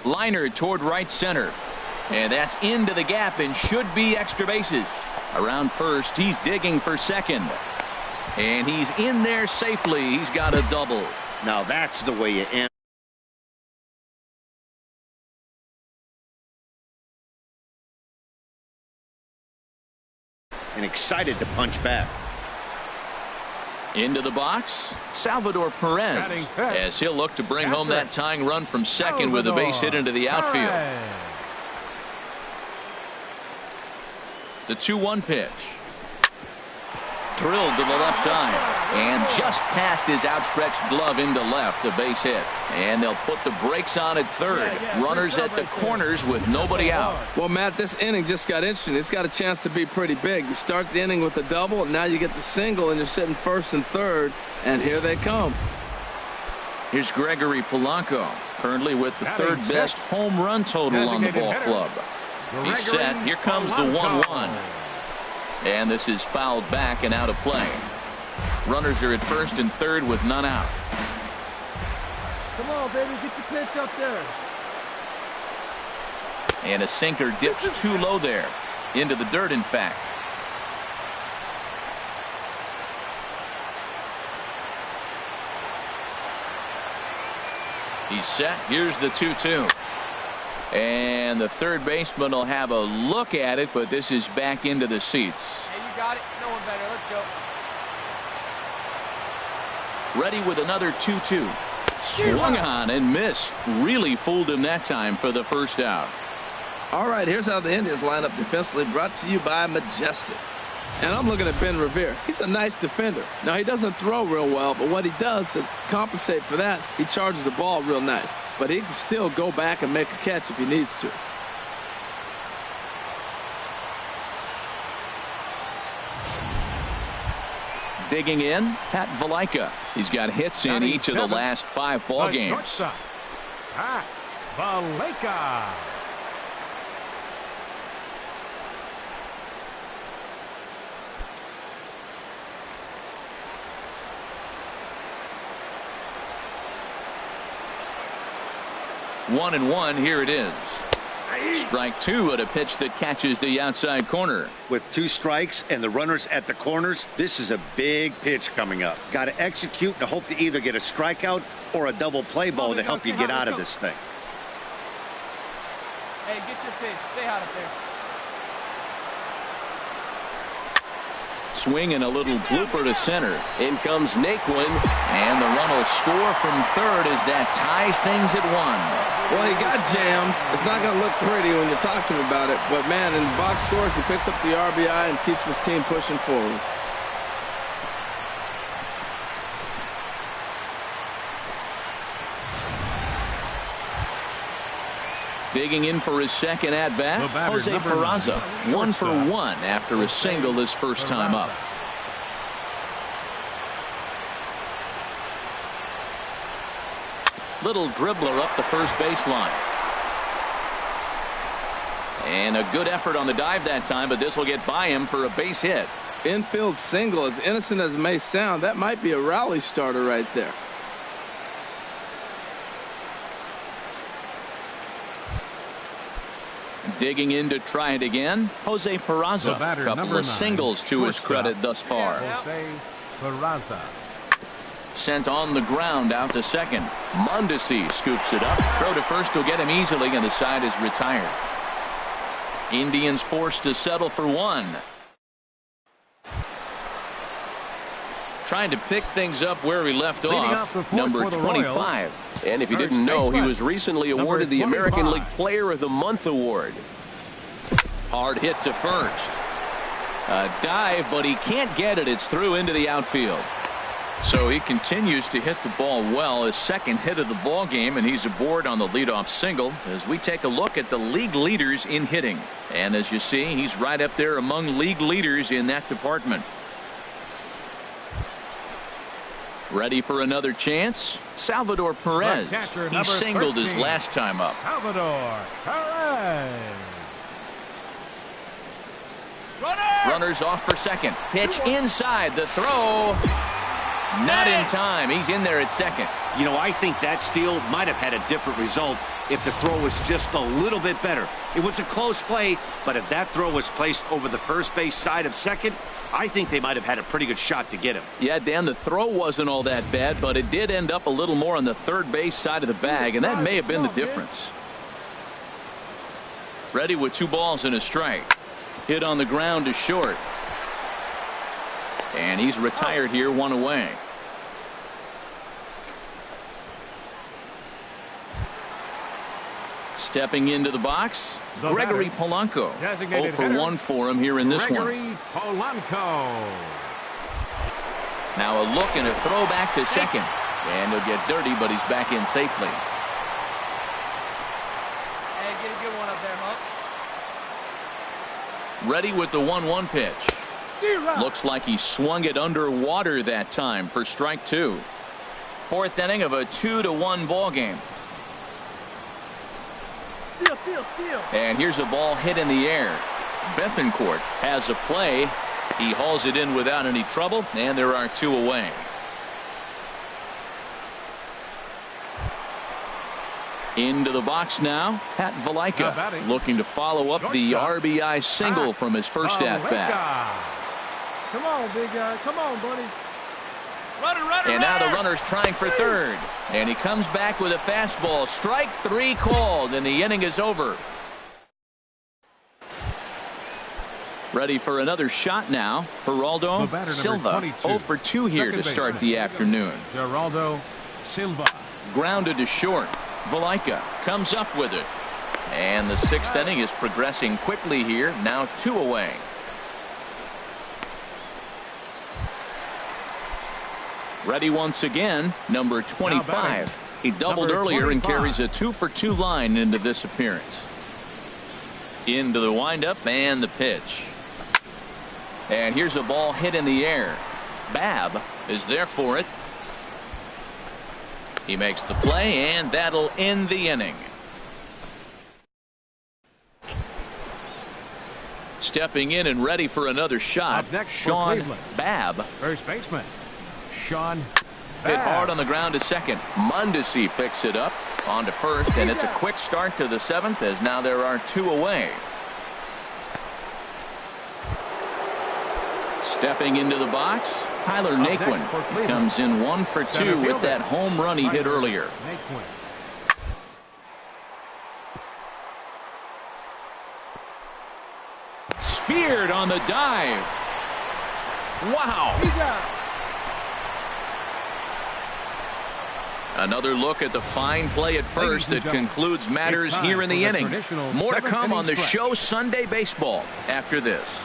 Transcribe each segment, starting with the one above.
Liner toward right center. And that's into the gap and should be extra bases. Around first, he's digging for second. And he's in there safely. He's got a double. Now that's the way you end. And excited to punch back. Into the box, Salvador Perez, as he'll look to bring home that tying run from second with a base hit into the outfield. The 2-1 pitch. Drilled to the left side and just past his outstretched glove into left, a base hit. And they'll put the brakes on at third. Runners at the corners with nobody out. Well, Matt, this inning just got interesting. It's got a chance to be pretty big. You start the inning with a double, and now you get the single, and you're sitting first and third, and here they come. Here's Gregory Polanco, currently with the third best home run total on the ball club. He's set. Here comes the 1-1. And this is fouled back and out of play. Runners are at first and third with none out. Come on, baby, get your pitch up there. And a sinker dips too low there. Into the dirt, in fact. He's set. Here's the 2-2. And the third baseman will have a look at it, but this is back into the seats. Hey, you got it. No one better. Let's go. Ready with another 2-2. Swung on and missed. Really fooled him that time for the first out. All right, here's how the Indians line up defensively, brought to you by Majestic. And I'm looking at Ben Revere. He's a nice defender. Now, he doesn't throw real well, but what he does to compensate for that, he charges the ball real nice. But he can still go back and make a catch if he needs to. Digging in, Pat Valaika. He's got hits in each of the last 5 ball games. Pat Valaika. One and one, here it is. Strike 2 at a pitch that catches the outside corner. With 2 strikes and the runners at the corners, this is a big pitch coming up. Got to execute and hope to either get a strikeout or a double play ball to help you get out of this thing. Hey, get your pitch. Stay hot up there. Swing and a little blooper to center. In comes Naquin, and the run will score from third as that ties things at 1. Well, he got jammed. It's not going to look pretty when you talk to him about it, but man, in box scores, he picks up the RBI and keeps his team pushing forward. Digging in for his second at-bat, Jose Peraza. 1 for 1 after a single his first time up. Little dribbler up the first baseline. And a good effort on the dive that time, but this will get by him for a base hit. Infield single, as innocent as it may sound, that might be a rally starter right there. Digging in to try it again, Jose Peraza. A couple of singles to his credit thus far. Jose Peraza. Sent on the ground out to second. Mondesi scoops it up. Throw to first will get him easily, and the side is retired. Indians forced to settle for 1. Trying to pick things up where he left off, number 25. And if you didn't know, he was recently awarded the American League Player of the Month award. Hard hit to first. A dive, but he can't get it. It's through into the outfield. So he continues to hit the ball well, his second hit of the ball game, and he's aboard on the leadoff single as we take a look at the league leaders in hitting. And as you see, he's right up there among league leaders in that department. Ready for another chance? Salvador Perez. He singled his last time up. Salvador Perez. Runners off for second. Pitch inside. The throw. Not in time. He's in there at second. You know, I think that steal might have had a different result if the throw was just a little bit better. It was a close play, but if that throw was placed over the first base side of second, I think they might have had a pretty good shot to get him. Yeah, Dan, the throw wasn't all that bad, but it did end up a little more on the third base side of the bag, and that may have been the difference. Ready with 2 balls and a strike. Hit on the ground to short. And he's retired here, 1 away. Stepping into the box, Gregory Polanco. 0 for 1 for him here in this one. Gregory Polanco. Now a look and a throw back to second. And he'll get dirty, but he's back in safely. Hey, get a good one up there, Huck. Ready with the 1-1 pitch. Looks like he swung it underwater that time for strike 2. 4th inning of a 2-1 ball game. Steal. And here's a ball hit in the air. Bethancourt has a play. He hauls it in without any trouble, and there are 2 away. Into the box now, Pat Valaika, looking to follow up the RBI single from his first at-bat. Come on, big guy. Come on, buddy. Runner. And now the runner's trying for third. And he comes back with a fastball. Strike 3 called, and the inning is over. Ready for another shot now. Geraldo Silva, 0 for 2 here to start the afternoon. Geraldo Silva. Grounded to short. Valaika comes up with it. And the 6th inning is progressing quickly here. Now 2 away. Ready once again, number 25. He doubled earlier and carries a 2 for 2 line into this appearance. Into the windup and the pitch. And here's a ball hit in the air. Babb is there for it. He makes the play, and that'll end the inning. Stepping in and ready for another shot, Sean Babb. First baseman, Sean Babb. Hit hard on the ground to second. Mondesi picks it up on to first, and it's a quick start to the 7th as now there are 2 away. Stepping into the box, Tyler Naquin comes in 1 for 2 with that home run he hit earlier. Speared on the dive. Wow. Another look at the fine play at first that concludes matters here in the inning. More to come on the show Sunday Baseball after this.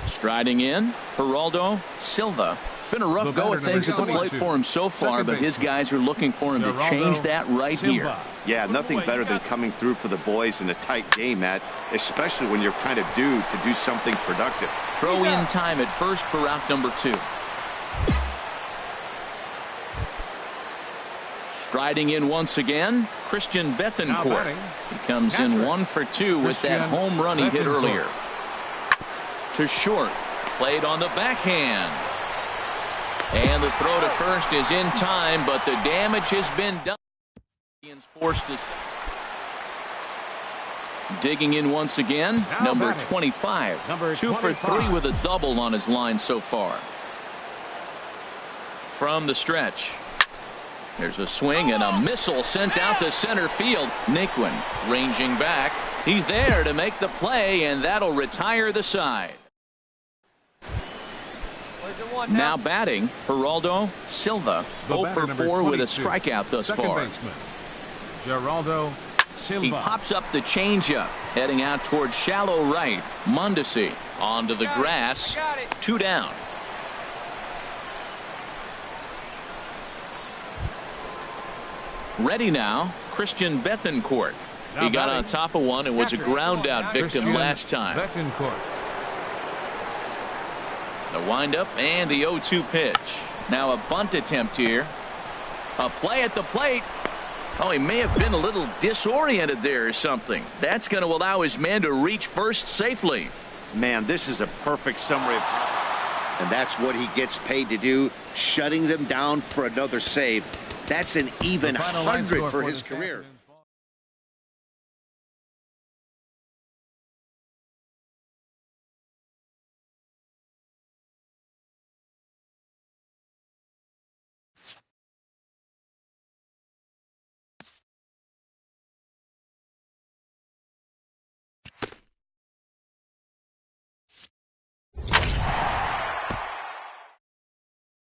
Striding in, Geraldo Silva. It's been a rough go of things at the plate for him so far, but his guys are looking for him to change that right here. Yeah, nothing better than coming through for the boys in a tight game, Matt, especially when you're kind of due to do something productive. Throw in time at first for out number 2. Striding in once again, Christian Bethancourt. He comes in 1 for 2 with that home run he hit earlier. To short, played on the backhand. And the throw to first is in time, but the damage has been done. Ian's forced to digging in once again, number 25. 2 for 3 with a double on his line so far. From the stretch, there's a swing and a missile sent out to center field. Naquin ranging back. He's there to make the play, and that'll retire the side. Now batting, Geraldo Silva, 0 for 4 with a strikeout thus far. Geraldo Silva. He pops up the changeup, heading out towards shallow right. Mondesi onto the grass. 2 down. Ready now, Christian Bethancourt. He got on top of one and was a ground out victim last time. The windup and the 0-2 pitch. Now a bunt attempt here. A play at the plate. Oh, he may have been a little disoriented there or something. That's going to allow his man to reach first safely. Man, this is a perfect summary of... And that's what he gets paid to do, shutting them down for another save. That's an even 100 for his career.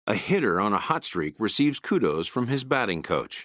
A hitter on a hot streak receives kudos from his batting coach.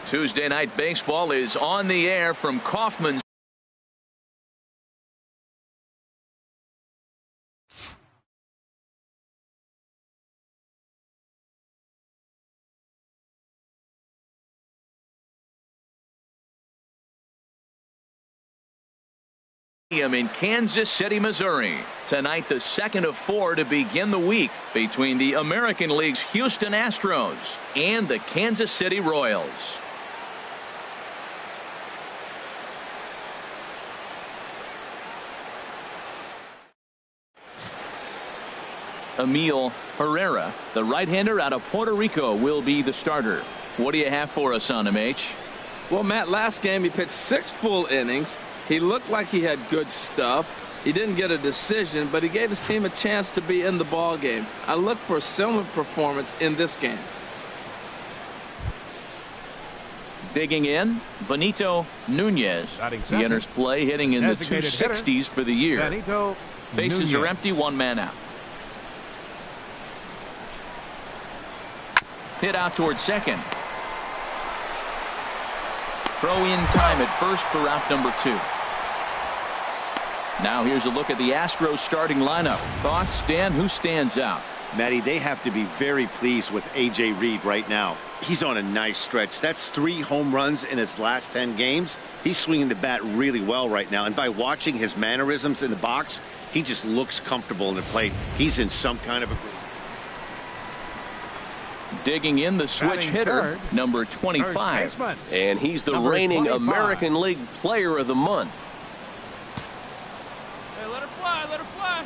Tuesday Night Baseball is on the air from Kauffman's. In Kansas City, Missouri. Tonight, the second of 4 to begin the week between the American League's Houston Astros and the Kansas City Royals. Emil Herrera, the right-hander out of Puerto Rico, will be the starter. What do you have for us on him, H? Well, Matt, last game he pitched 6 full innings. He looked like he had good stuff. He didn't get a decision, but he gave his team a chance to be in the ball game. I look for a similar performance in this game. Digging in, Benito Nunez. He enters play hitting in the 260s for the year. Bases are empty, 1 man out. Hit out towards second. Throw in time at first for out number 2. Now here's a look at the Astros starting lineup. Thoughts, Dan? Who stands out? Matty, they have to be very pleased with A.J. Reed right now. He's on a nice stretch. That's 3 home runs in his last 10 games. He's swinging the bat really well right now. And by watching his mannerisms in the box, he just looks comfortable in the plate. He's in some kind of a... Digging in, the switch hitter, number 25. And he's the reigning American League Player of the Month. Hey, let her fly, let her fly.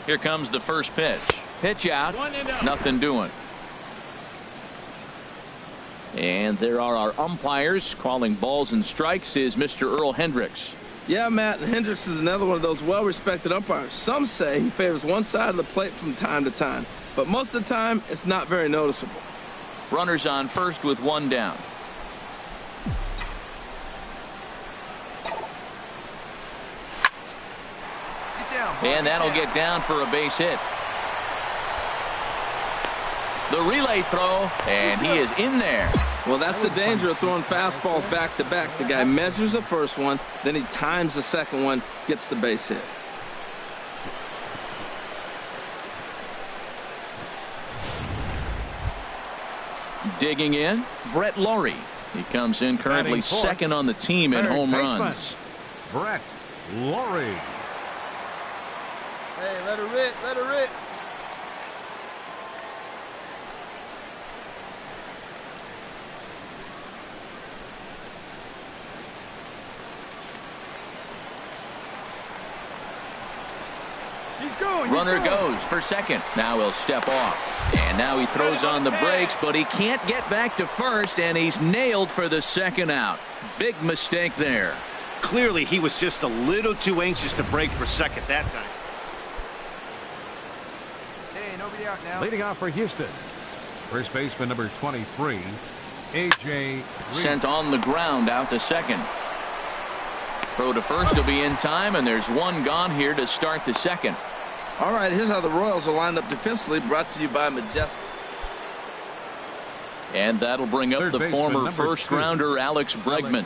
Here comes the first pitch. Pitch out, nothing doing. And there are our umpires calling balls and strikes is Mr. Earl Hendricks. Yeah, Matt, Hendricks is another one of those well-respected umpires. Some say he favors one side of the plate from time to time, but most of the time it's not very noticeable. Runners on first with 1 down. And that'll get down for a base hit. The relay throw, and he is in there. Well, that's the danger of throwing fastballs back-to-back. The guy measures the first one, then he times the second one, gets the base hit. Digging in, Brett Laurie. He comes in currently second on the team in home runs. Brett Laurie. Hey, let her rip, let her rip. Runner goes for second. Now he'll step off. And now he throws on the brakes, but he can't get back to first, and he's nailed for the second out. Big mistake there. Clearly, he was just a little too anxious to break for second that time. Hey, nobody out now. Leading off for Houston, first baseman number 23, A.J. Reed. Sent on the ground out to second. Throw to first will be in time, and there's 1 gone here to start the second. All right, here's how the Royals are lined up defensively, brought to you by Majestic. And that'll bring up the former first-rounder Alex Bregman.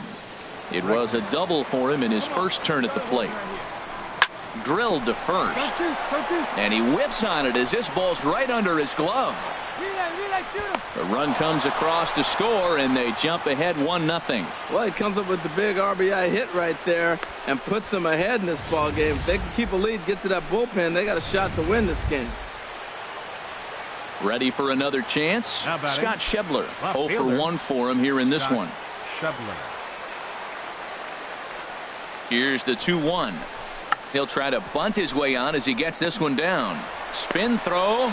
It was a double for him in his first turn at the plate. Drilled to first. And he whiffs on it as this ball's right under his glove. The run comes across to score, and they jump ahead 1-0. Well, he comes up with the big RBI hit right there and puts them ahead in this ball game. If they can keep a lead, get to that bullpen, they got a shot to win this game. Ready for another chance? Scott Schebler. 0 for 1 for him here in this one. Here's the 2-1. He'll try to bunt his way on as he gets this one down. Spin throw.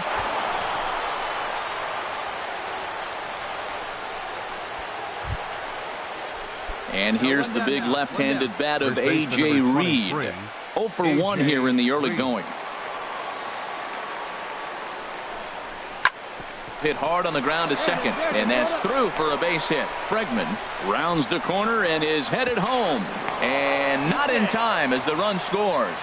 And here's the big left-handed bat of A.J. Reed. 0 for 1 here in the early going. Hit hard on the ground to second, and that's through for a base hit. Bregman rounds the corner and is headed home, and not in time as the run scores.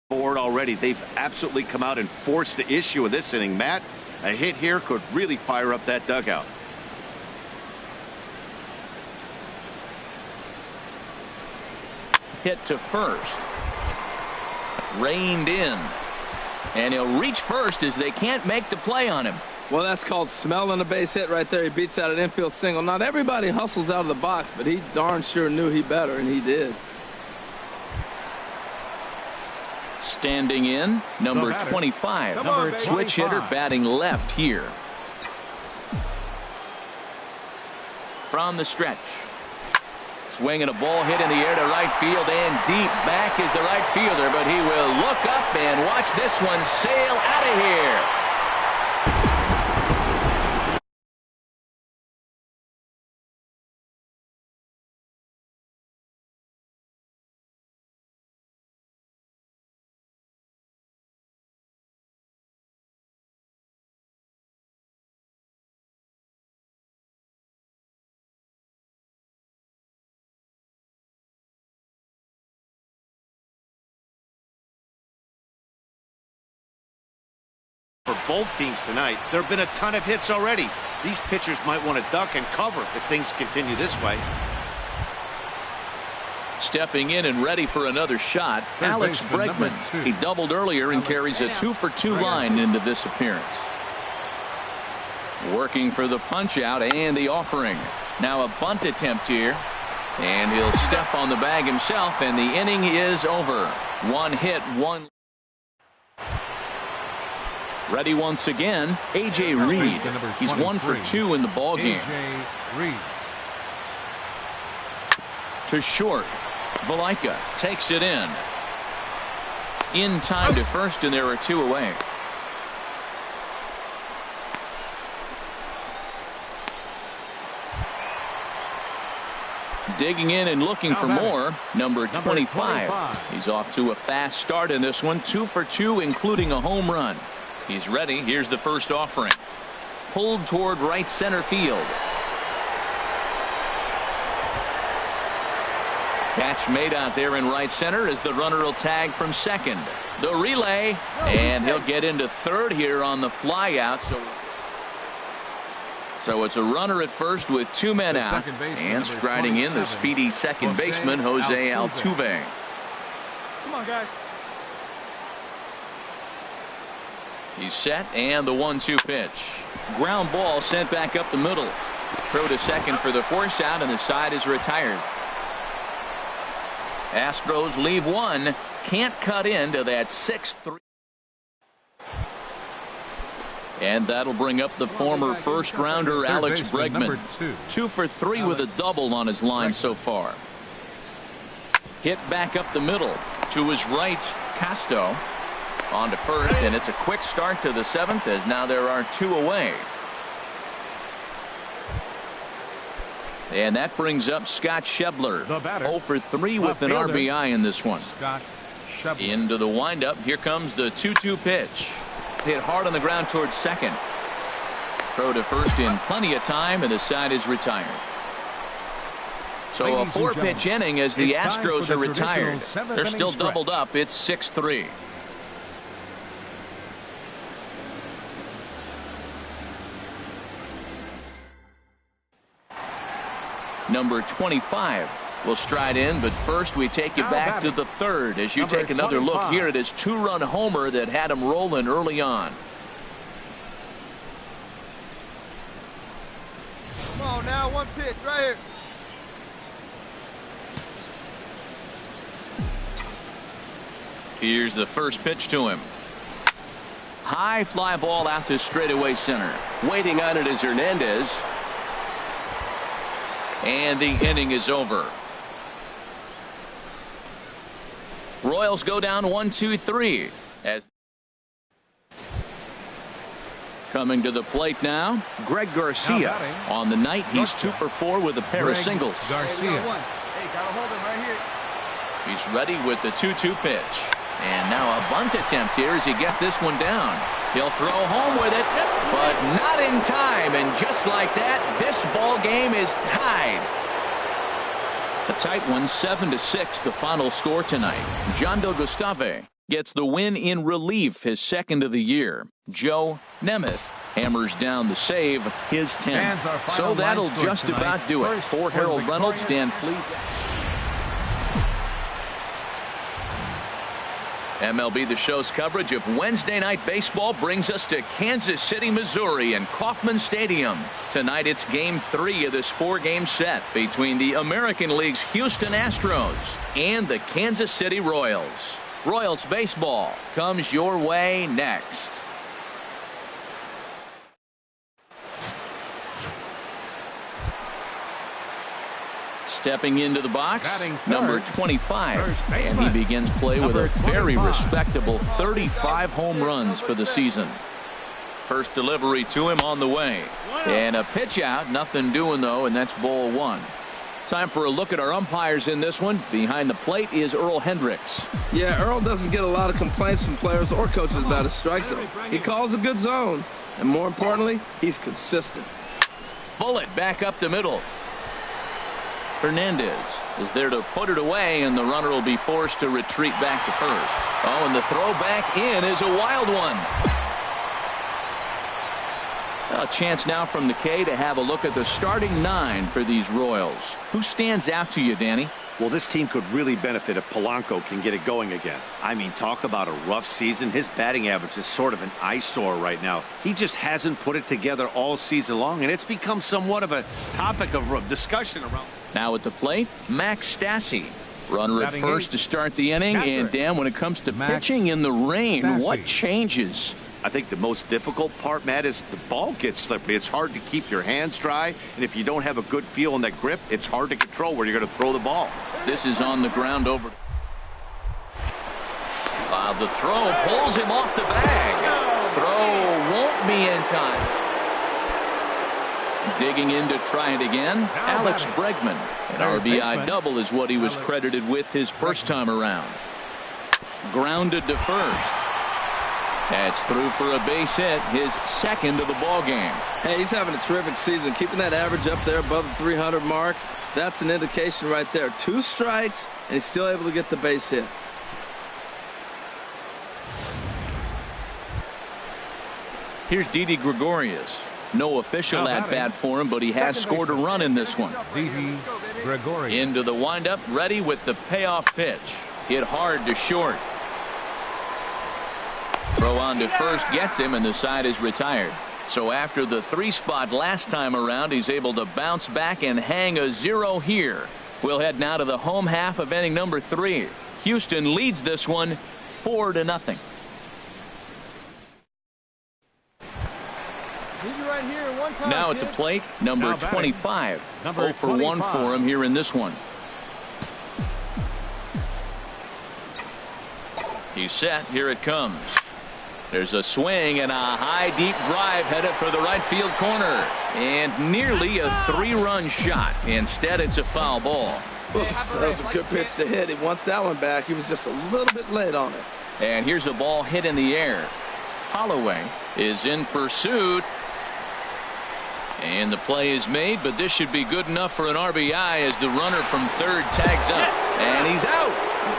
Board already. They've absolutely come out and forced the issue in this inning. Matt, a hit here could really fire up that dugout. Hit to first. Reined in. And he'll reach first as they can't make the play on him. Well, that's called smelling a base hit right there. He beats out an infield single. Not everybody hustles out of the box, but he darn sure knew he better, and he did. Standing in, number 25. Switch hitter batting left here. From the stretch. Swinging a ball hit in the air to right field, and deep back is the right fielder, but he will look up and watch this one sail out of here. For both teams tonight, there have been a ton of hits already. These pitchers might want to duck and cover if things continue this way. Stepping in and ready for another shot, Alex Bregman. He doubled earlier and carries a 2-for-2 line into this appearance. Working for the punch out and the offering. Now a bunt attempt here, and he'll step on the bag himself, and the inning is over. 1 hit, 1. Ready once again, A.J. Reed. He's 1 for 2 in the ball game. To short. Valaika takes it in. In time to first, and there are 2 away. Digging in and looking for more, number 25. He's off to a fast start in this one. 2 for 2, including a home run. He's ready. Here's the first offering. Pulled toward right center field. Catch made out there in right center as the runner will tag from second. The relay, and he'll get into third here on the fly out. So it's a runner at first with 2 men out, and striding in the speedy second baseman Jose Altuve. Come on, guys. He's set, and the 1-2 pitch. Ground ball sent back up the middle. Throw to second for the force out, and the side is retired. Astros leave 1. Can't cut into that 6-3. And that'll bring up the former first-rounder Alex Bregman. 2 for 3 with a double on his line so far. Hit back up the middle to his right. Casto on to first, and it's a quick start to the 7th as now there are 2 away. And that brings up Scott Schebler. The batter, 0 for 3 with an fielder, RBI in this one. Scott Schebler. Into the windup. Here comes the 2-2 pitch. Hit hard on the ground towards second. Throw to first in plenty of time, and the side is retired. So a 4-pitch inning as the Astros are retired. They're still doubled up. It's 6-3. Number 25 will stride in, but first we take you back to the third as you take another look here at his 2-run homer that had him rolling early on. Come on now, one pitch right here. Here's the first pitch to him. High fly ball out to straightaway center. Waiting on it is Hernandez. And the inning is over. Royals go down 1-2-3. As coming to the plate now, Greg Garcia. On the night, he's 2 for 4 with a pair of singles. Garcia. Hey, gotta hold him right here. He's ready with the 2-2 pitch. And now a bunt attempt here as he gets this one down. He'll throw home with it, but not in time. And just like that, this ball game is tied. A tight one, 7-6, the final score tonight. Jondo Gustave gets the win in relief, his second of the year. Joe Nemeth hammers down the save, his 10th. So that'll just about do it. For Harold Reynolds, Dan, please. MLB The Show's coverage of Wednesday Night Baseball brings us to Kansas City, Missouri and Kauffman Stadium. Tonight it's Game 3 of this 4-game set between the American League's Houston Astros and the Kansas City Royals. Royals baseball comes your way next. Stepping into the box, number 25, and he begins play with a very respectable 35 home runs for the season. First delivery to him on the way, and a pitch out, nothing doing though, and that's ball 1. Time for a look at our umpires in this one. Behind the plate is Earl Hendricks. Yeah, Earl doesn't get a lot of complaints from players or coaches about his strike zone. He calls a good zone, and more importantly, he's consistent. Bullet back up the middle. Hernandez is there to put it away, and the runner will be forced to retreat back to first. Oh, and the throw back in is a wild one. A chance now from the K to have a look at the starting 9 for these Royals. Who stands out to you, Danny? Well, this team could really benefit if Polanco can get it going again. I mean, talk about a rough season. His batting average is sort of an eyesore right now. He just hasn't put it together all season long, and it's become somewhat of a topic of discussion around. Now at the plate, Max Stassi. Runner at first to start the inning. And Dan, when it comes to pitching in the rain, what changes? I think the most difficult part, Matt, is the ball gets slippery. It's hard to keep your hands dry, and if you don't have a good feel on that grip, it's hard to control where you're going to throw the ball. This is on the ground over. The throw pulls him off the bag. Throw won't be in time. Digging in to try it again, Alex Bregman. An RBI double is what he was credited with his first time around. Grounded to first. That's through for a base hit, his second of the ball game. Hey, he's having a terrific season, keeping that average up there above the 300 mark. That's an indication right there. 2 strikes, and he's still able to get the base hit. Here's Didi Gregorius. No official at bat for him, but he has scored a run in this one. Didi Gregorius. Into the windup, ready with the payoff pitch. Hit hard to short. Throw on to first gets him, and the side is retired. So after the 3-spot last time around, he's able to bounce back and hang a 0 here. We'll head now to the home half of inning number 3. Houston leads this one 4-0. Right here, one time, now at the plate, number 25. 0 for 1 for him here in this one. He's set. Here it comes. There's a swing and a high deep drive headed for the right field corner. And nearly a 3-run shot. Instead, it's a foul ball. That was a good pitch to hit. He wants that one back. He was just a little bit late on it. And here's a ball hit in the air. Holloway is in pursuit. And the play is made, but this should be good enough for an RBI as the runner from third tags up. And he's out.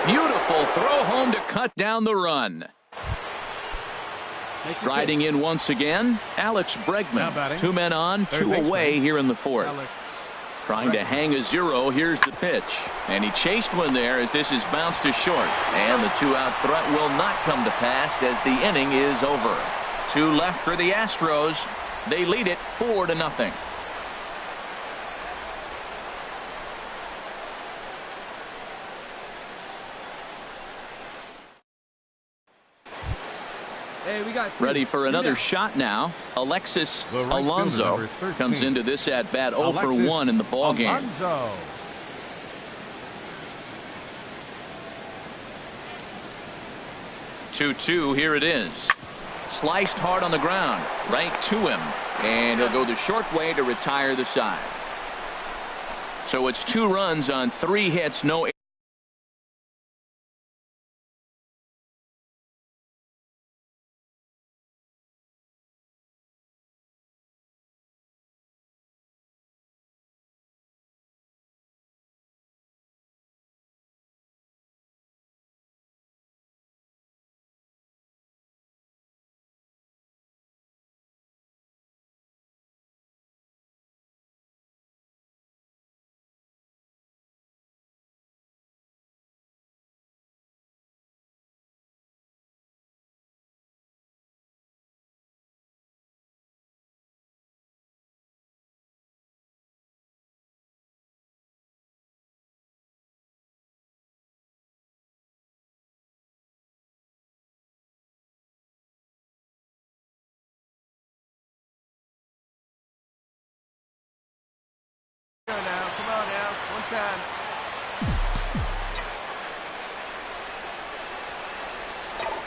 Beautiful throw home to cut down the run. Riding in once again, Alex Bregman. 2 men on, 2 away here in the 4th. Trying to hang a 0. Here's the pitch. And he chased one there as this is bounced to short. And the 2-out threat will not come to pass as the inning is over. 2 left for the Astros. They lead it 4-0. Hey, we got 2. Ready for another shot now. Alexis Alonso comes into this at bat 0 for 1 in the ball game. 2-2. Here it is. Sliced hard on the ground, right to him, and he'll go the short way to retire the side. So it's 2 runs on 3 hits, no. Come on now. One time.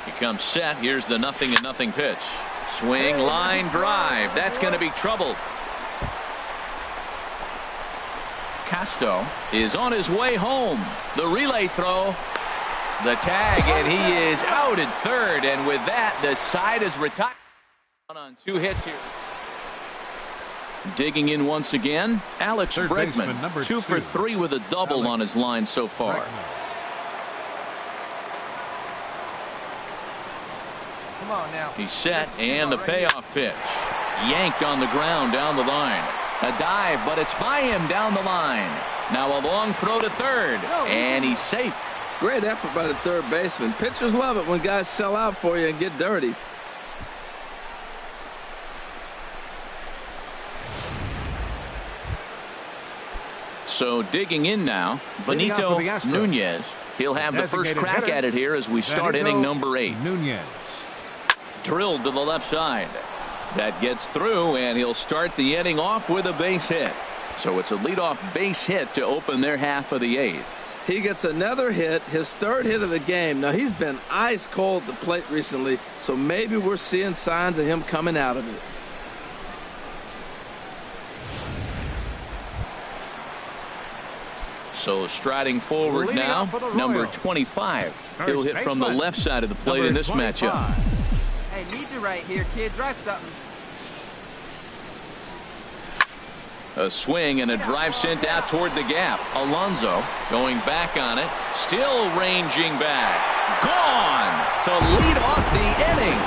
He comes set. Here's the 0-0 pitch. Swing, line drive. That's going to be trouble. Castro is on his way home. The relay throw. The tag, and he is out at third. And with that, the side is retired on 2 hits here. Digging in once again, Alex Bregman, 2 for 3 with a double on his line so far. Come on now. He's set, and the payoff pitch. Yanked on the ground down the line. A dive, but it's by him down the line. Now a long throw to third, and he's safe. Great effort by the third baseman. Pitchers love it when guys sell out for you and get dirty. So digging in now, Benito Nunez. He'll have the first crack at it here as we start inning number 8. Nunez. Drilled to the left side. That gets through, and he'll start the inning off with a base hit. So it's a leadoff base hit to open their half of the 8th. He gets another hit, his 3rd hit of the game. Now, he's been ice cold at the plate recently, so maybe we're seeing signs of him coming out of it. So striding forward now, number 25. He'll hit from the left side of the plate in this matchup. Hey, need you right here, kid. Drive something. A swing and a drive sent out toward the gap. Alonso going back on it. Still ranging back. Gone to lead off the inning.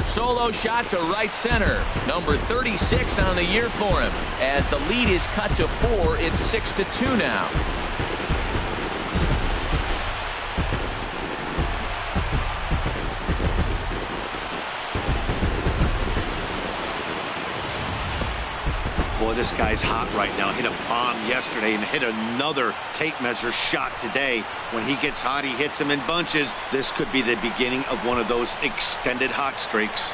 Solo shot to right center. Number 36 on the year for him. As the lead is cut to 4, it's 6-2 now. Boy, this guy's hot right now. Hit a bomb yesterday and hit another tape measure shot today. When he gets hot, he hits them in bunches. This could be the beginning of one of those extended hot streaks.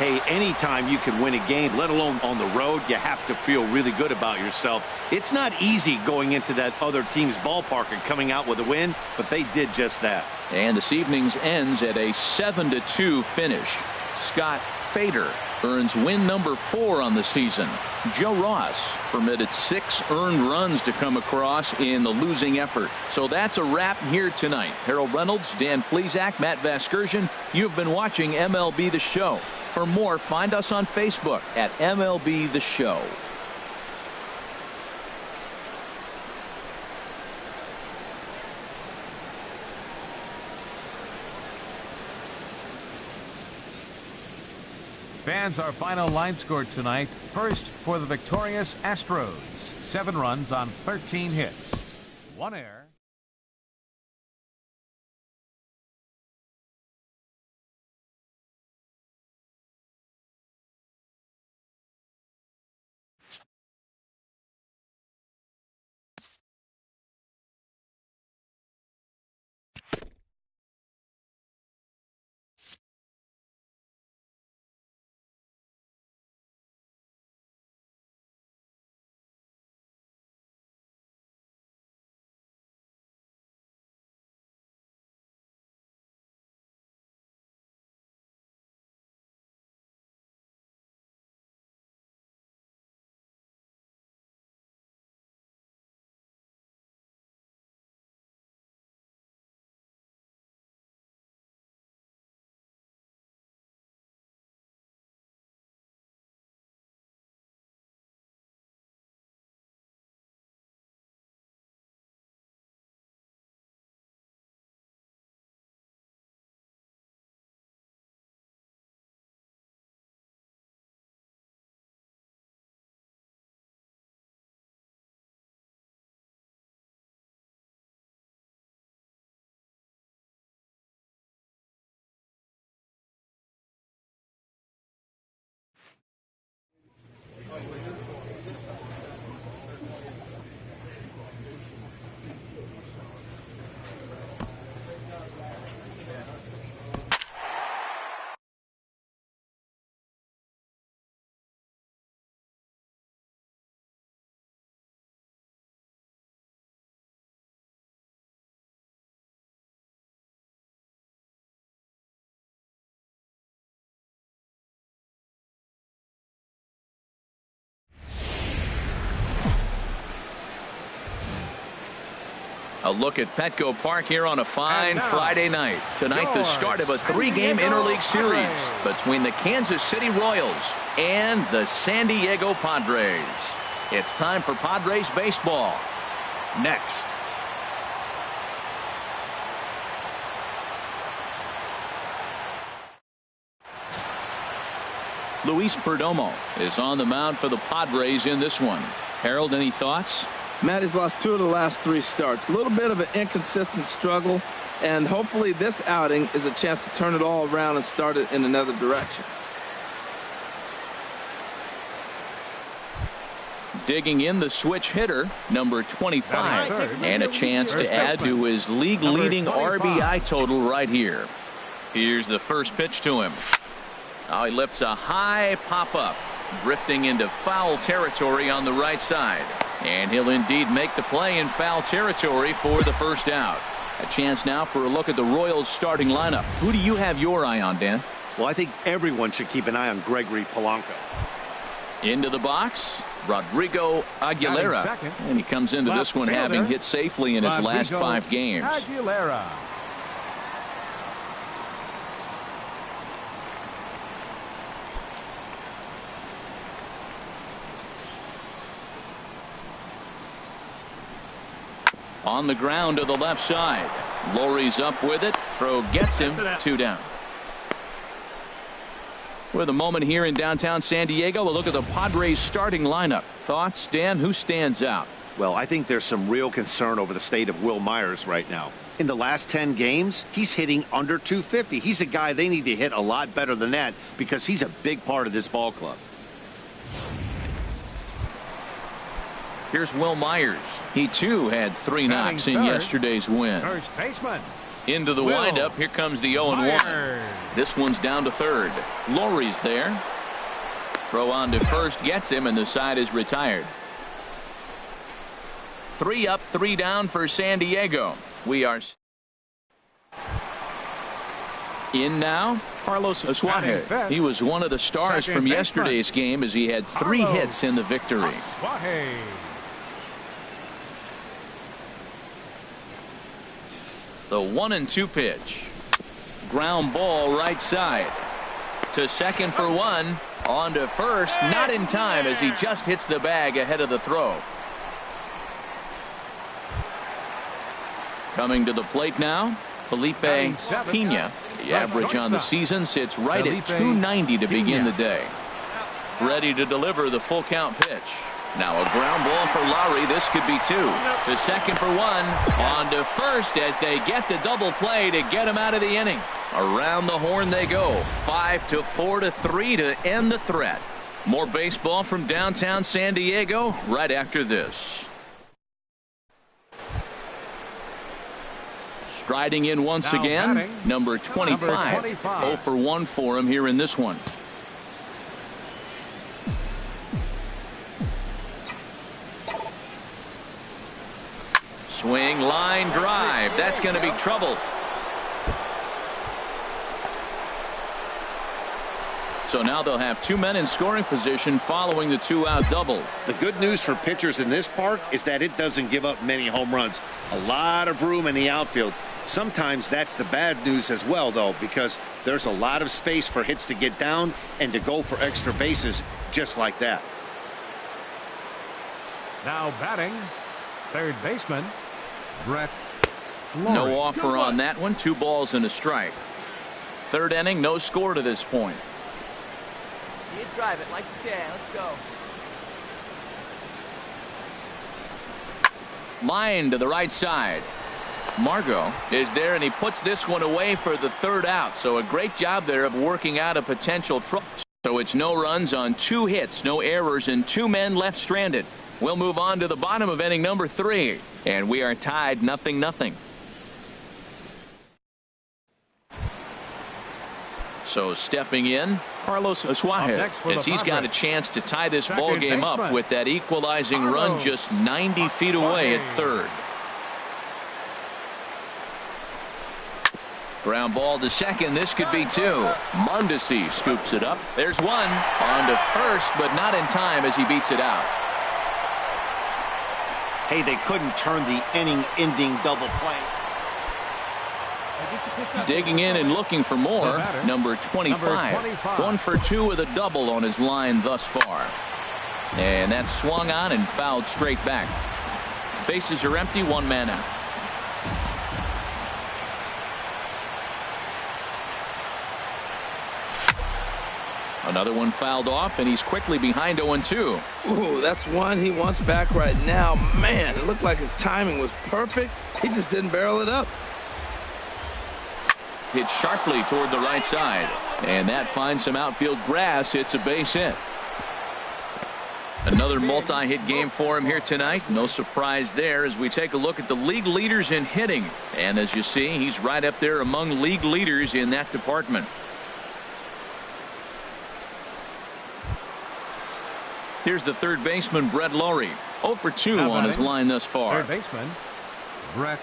Hey, anytime you can win a game, let alone on the road, you have to feel really good about yourself. It's not easy going into that other team's ballpark and coming out with a win, but they did just that. And this evening's ends at a 7-2 finish. Scott Fader earns win number 4 on the season. Joe Ross permitted 6 earned runs to come across in the losing effort. So that's a wrap here tonight. Harold Reynolds, Dan Plesac, Matt Vasgersian. You've been watching MLB The Show. For more, find us on Facebook at MLB The Show. Fans, our final line score tonight. First for the victorious Astros. 7 runs on 13 hits. 1 error. A look at Petco Park here on a fine Friday night. Tonight, the start of a 3-game interleague series between the Kansas City Royals and the San Diego Padres. It's time for Padres baseball. Next. Luis Perdomo is on the mound for the Padres in this one. Harold, any thoughts? Matt has lost 2 of the last 3 starts. A little bit of an inconsistent struggle, and hopefully this outing is a chance to turn it all around and start it in another direction. Digging in the switch hitter, number 25, and a chance to add to his league-leading RBI total right here. Here's the first pitch to him. Oh, he lifts a high pop-up, drifting into foul territory on the right side. And he'll indeed make the play in foul territory for the first out. A chance now for a look at the Royals starting lineup. Who do you have your eye on, Dan? Well, I think everyone should keep an eye on Gregory Polanco. Into the box, Rodrigo Aguilera. And he comes into this one having hit safely in his last 5 games. Aguilera. On the ground to the left side. Lowry's up with it. Throw gets him. 2 down. With a moment here in downtown San Diego, a look at the Padres starting lineup. Thoughts, Dan? Who stands out? Well, I think there's some real concern over the state of Will Myers right now. In the last 10 games, he's hitting under 250. He's a guy they need to hit a lot better than that because he's a big part of this ball club. Here's Will Myers. He too had 3 knocks in yesterday's win. First baseman, Into the windup. Here comes the 0-1. This one's down to third. Lowry's there. Throw on to first gets him, and the side is retired. 3 up, 3 down for San Diego. We are in now. Carlos Asuaje. He was one of the stars from yesterday's game as he had 3 hits in the victory. The 1-2 pitch. Ground ball right side. To second for 1. On to first. Not in time as he just hits the bag ahead of the throw. Coming to the plate now, Felipe Pena. The average on the season sits right at 290 to begin the day. Ready to deliver the full count pitch. Now a ground ball for Lowry. This could be 2. To second for 1. On to first as they get the double play to get him out of the inning. Around the horn they go. 5-4-3 to end the threat. More baseball from downtown San Diego right after this. Striding in once again, number 25. 0 for 1 for him here in this one. Swing, line drive. That's going to be trouble. So now they'll have 2 men in scoring position following the 2-out double. The good news for pitchers in this park is that it doesn't give up many home runs. A lot of room in the outfield. Sometimes that's the bad news as well, though, because there's a lot of space for hits to get down and to go for extra bases just like that. Now batting, third baseman, Brett Lawrie. No offer on that one. 2 balls and a strike. Third inning, no score to this point. You drive it like you can. Let's go. Line to the right side. Margot is there, and he puts this one away for the 3rd out. So a great job there of working out a potential trouble. So it's no runs on 2 hits, no errors, and 2 men left stranded. We'll move on to the bottom of inning number 3, and we are tied 0-0. So stepping in, Carlos Asuaje, as he's got a chance to tie this ball game up with that equalizing run just 90 feet away at third. Ground ball to second. This could be 2. Mondesi scoops it up. There's 1. On to first, but not in time as he beats it out. Hey, they couldn't turn the inning-ending double play. Digging in and looking for more, number 25. 1 for 2 with a double on his line thus far. And that's swung on and fouled straight back. Bases are empty, 1 man out. Another one fouled off, and he's quickly behind 0-2. Ooh, that's one he wants back right now. Man, it looked like his timing was perfect. He just didn't barrel it up. Hit sharply toward the right side, and that finds some outfield grass. It's a base hit. Another multi-hit game for him here tonight. No surprise there as we take a look at the league leaders in hitting. And as you see, he's right up there among league leaders in that department. Here's the third baseman, Brett Lawrie. 0 for 2 on his line thus far. Third baseman, Brett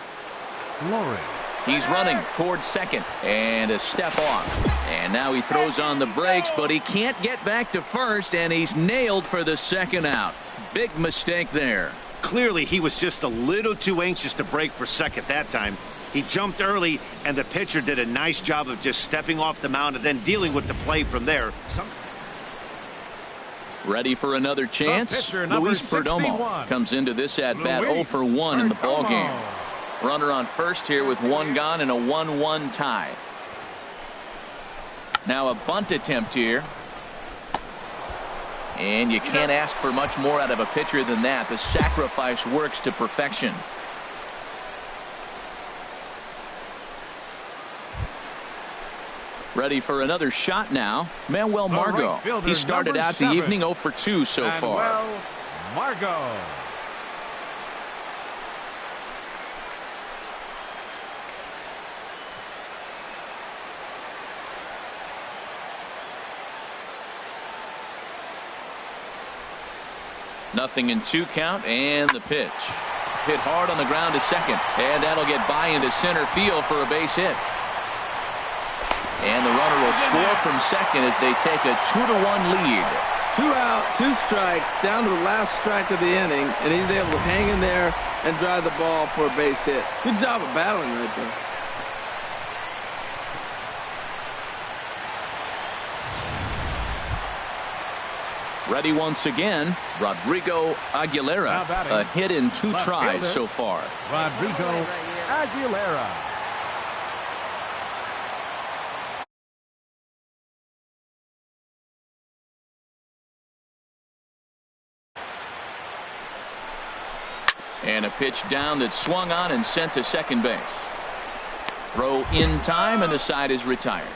Lawrie. He's running towards second, and a step off. And now he throws on the brakes, but he can't get back to first, and he's nailed for the 2nd out. Big mistake there. Clearly, he was just a little too anxious to break for second that time. He jumped early, and the pitcher did a nice job of just stepping off the mound and then dealing with the play from there. Ready for another chance? Luis Perdomo comes into this at-bat 0 for 1 in the ballgame. Runner on first here with 1 gone and a 1-1 tie. Now a bunt attempt here. And you can't ask for much more out of a pitcher than that. The sacrifice works to perfection. Ready for another shot now. Manuel Margot. He started out the evening 0 for 2 so far. Manuel Margot. 0-2 count, and the pitch. Hit hard on the ground to second, and that'll get by into center field for a base hit. And the runner will score from second as they take a 2-1 lead. 2 out, 2 strikes, down to the last strike of the inning, and he's able to hang in there and drive the ball for a base hit. Good job of battling right there. Ready once again, Rodrigo Aguilera. A hit in 2 tries so far. Rodrigo Aguilera. And a pitch down that's swung on and sent to second base. Throw in time, and the side is retired.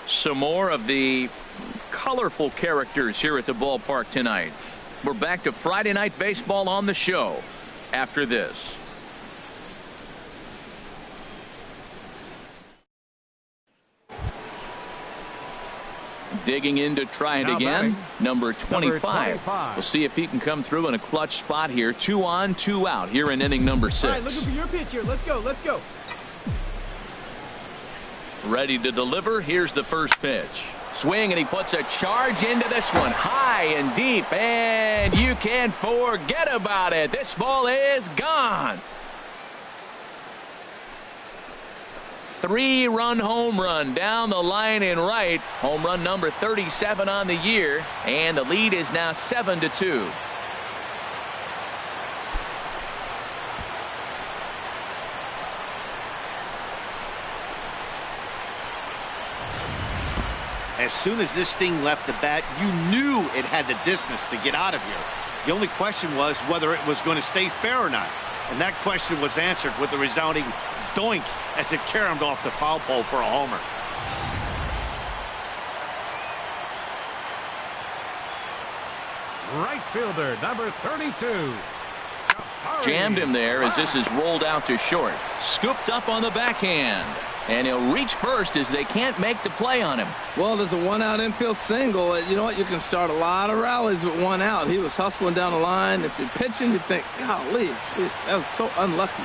Some more of the colorful characters here at the ballpark tonight. We're back to Friday Night Baseball on the show after this. Digging in to try it again. Number 25. We'll see if he can come through in a clutch spot here. 2 on, 2 out here in inning number 6. All right, looking for your pitch here. Let's go. Let's go. Ready to deliver. Here's the first pitch. Swing, and he puts a charge into this one. High and deep, and you can't forget about it. This ball is gone. 3-run home run down the line in right. Home run number 37 on the year, and the lead is now 7-2. As soon as this thing left the bat, you knew it had the distance to get out of here. The only question was whether it was going to stay fair or not. And that question was answered with a resounding doink as it caromed off the foul pole for a homer. Right fielder, number 32. Jammed him there as this is rolled out to short. Scooped up on the backhand. And he'll reach first as they can't make the play on him. Well, there's a 1-out infield single. You know what? You can start a lot of rallies with 1 out. He was hustling down the line. If you're pitching, you think, golly, that was so unlucky.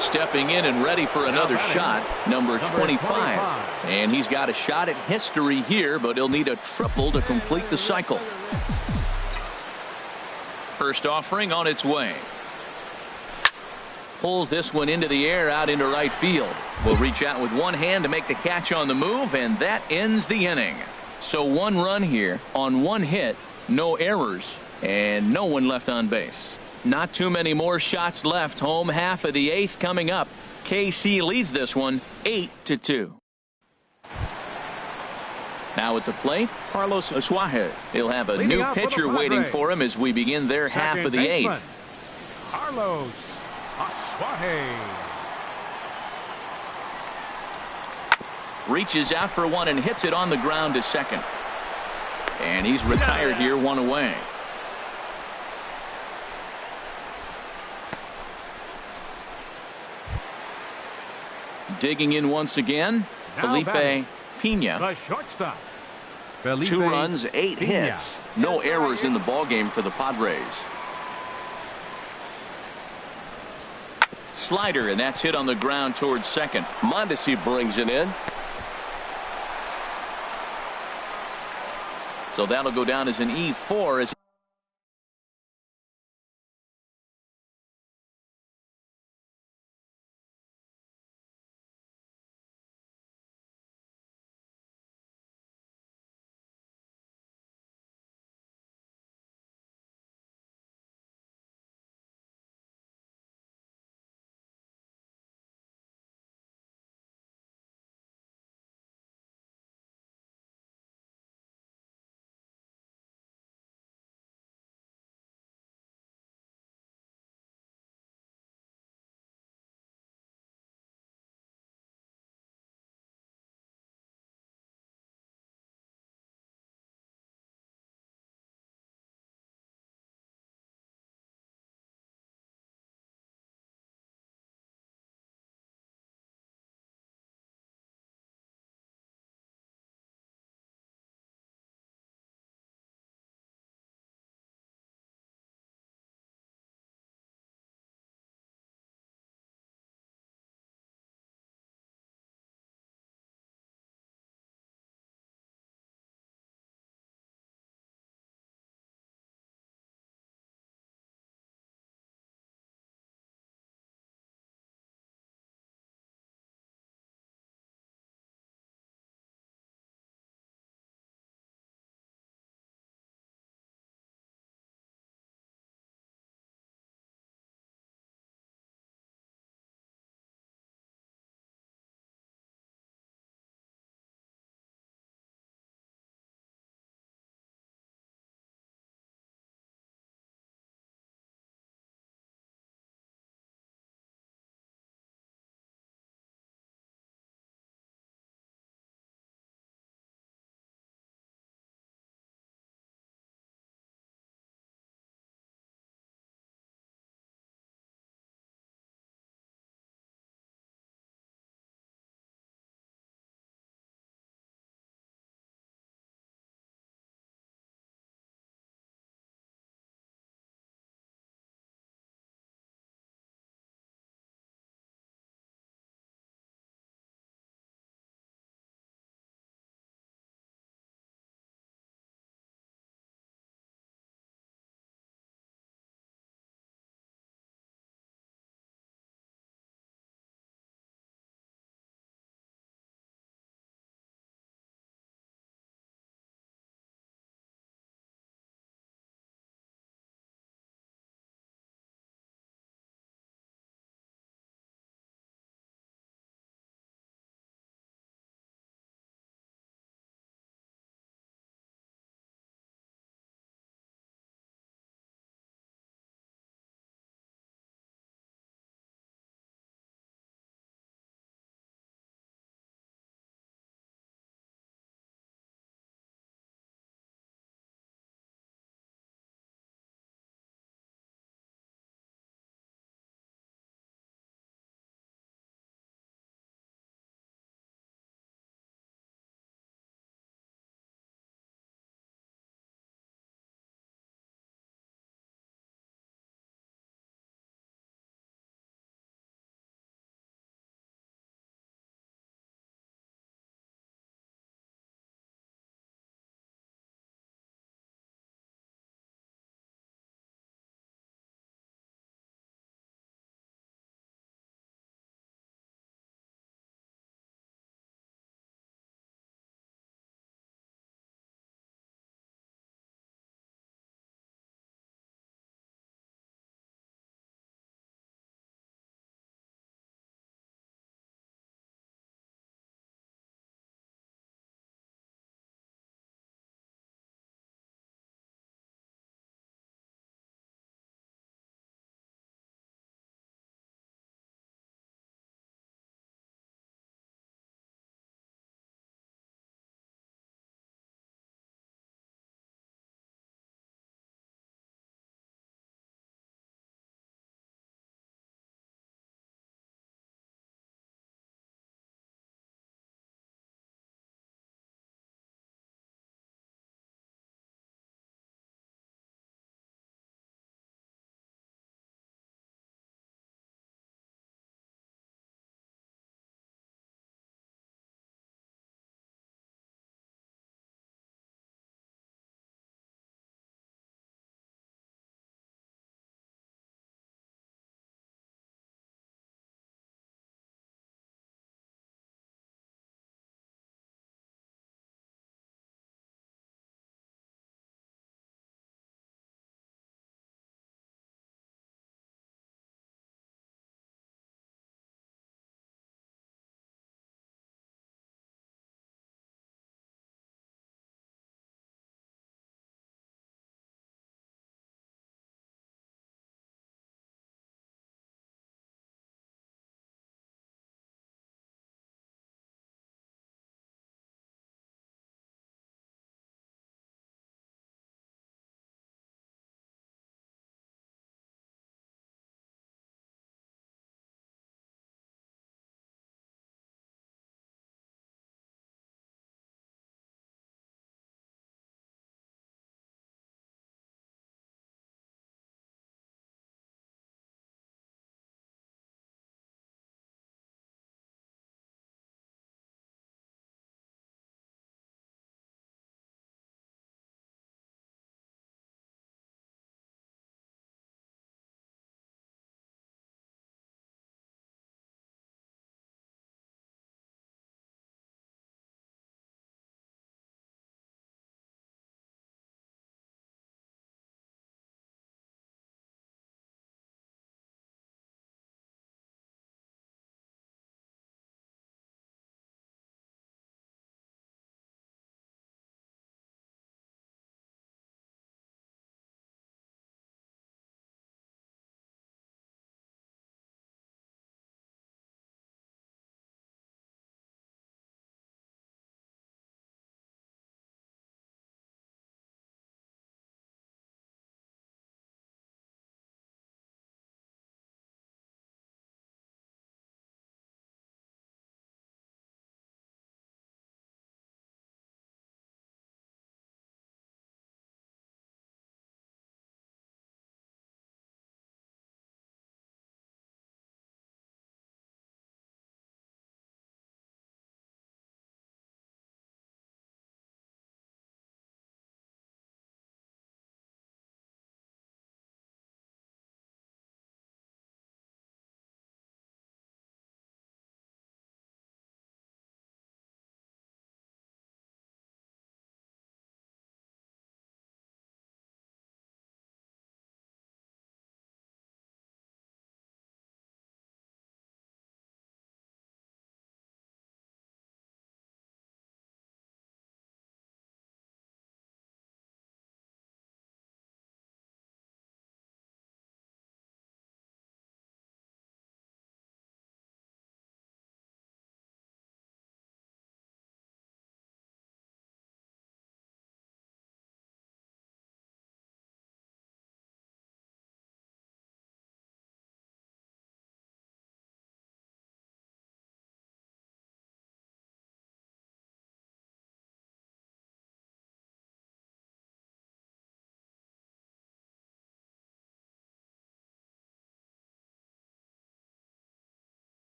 Stepping in and ready for another shot, number 25. And he's got a shot at history here, but he'll need a triple to complete the cycle. First offering on its way. Pulls this one into the air out into right field. Will reach out with one hand to make the catch on the move, and that ends the inning. So 1 run here on 1 hit, no errors, and no one left on base. Not too many more shots left. Home half of the 8th coming up. KC leads this one 8-2. Now at the plate, Carlos Asuaje. He'll have a new pitcher waiting for him as we begin their half of the 8th. Carlos Asuaje. Reaches out for one and hits it on the ground to second. And he's retired here, 1 away. Digging in once again, Felipe Pena. The shortstop. 2 runs, 8 hits. No errors in the ballgame for the Padres. Slider, and that's hit on the ground towards second. Mondesi brings it in. So that'll go down as an E4 as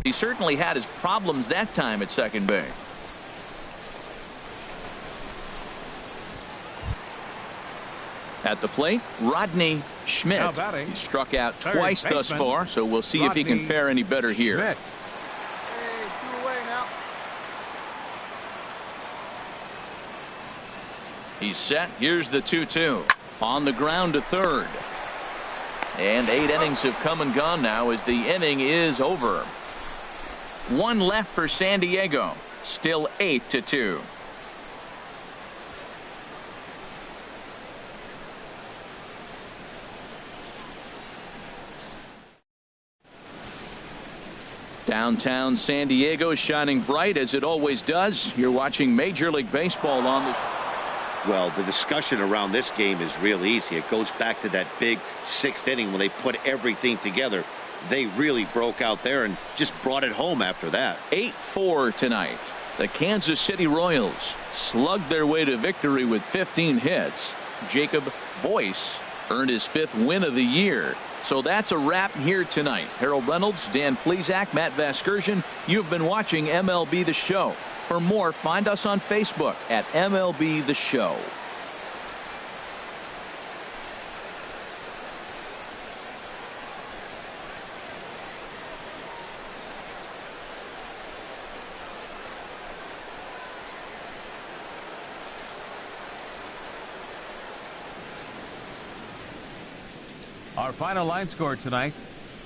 He certainly had his problems that time at second base. At the plate, Rodney Schmidt. He struck out twice thus far, so we'll see if he can fare any better here. Hey, 2 away now. He's set. Here's the 2-2. On the ground to third. And 8 innings have come and gone now as the inning is over. 1 left for San Diego. Still 8-2. Downtown San Diego shining bright as it always does. You're watching Major League Baseball on the Well, the discussion around this game is real easy. It goes back to that big 6th inning when they put everything together. They really broke out there and just brought it home after that. 8-4 tonight. The Kansas City Royals slugged their way to victory with 15 hits. Jacob Boyce earned his 5th win of the year. So that's a wrap here tonight. Harold Reynolds, Dan Plesac, Matt Vasgersian. You've been watching MLB The Show. For more, find us on Facebook at MLB The Show. Our final line score tonight.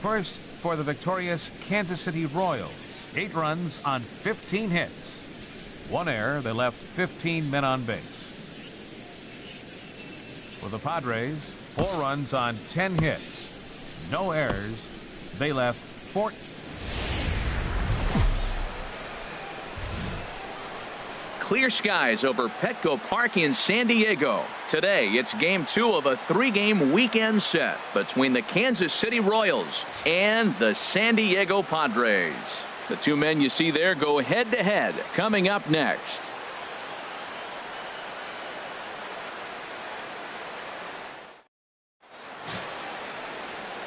First for the victorious Kansas City Royals. 8 runs on 15 hits. 1 error. They left 15 men on base. For the Padres, 4 runs on 10 hits. No errors. They left 4. Clear skies over Petco Park in San Diego. Today, it's game 2 of a 3-game weekend set between the Kansas City Royals and the San Diego Padres. The 2 men you see there go head-to-head coming up next.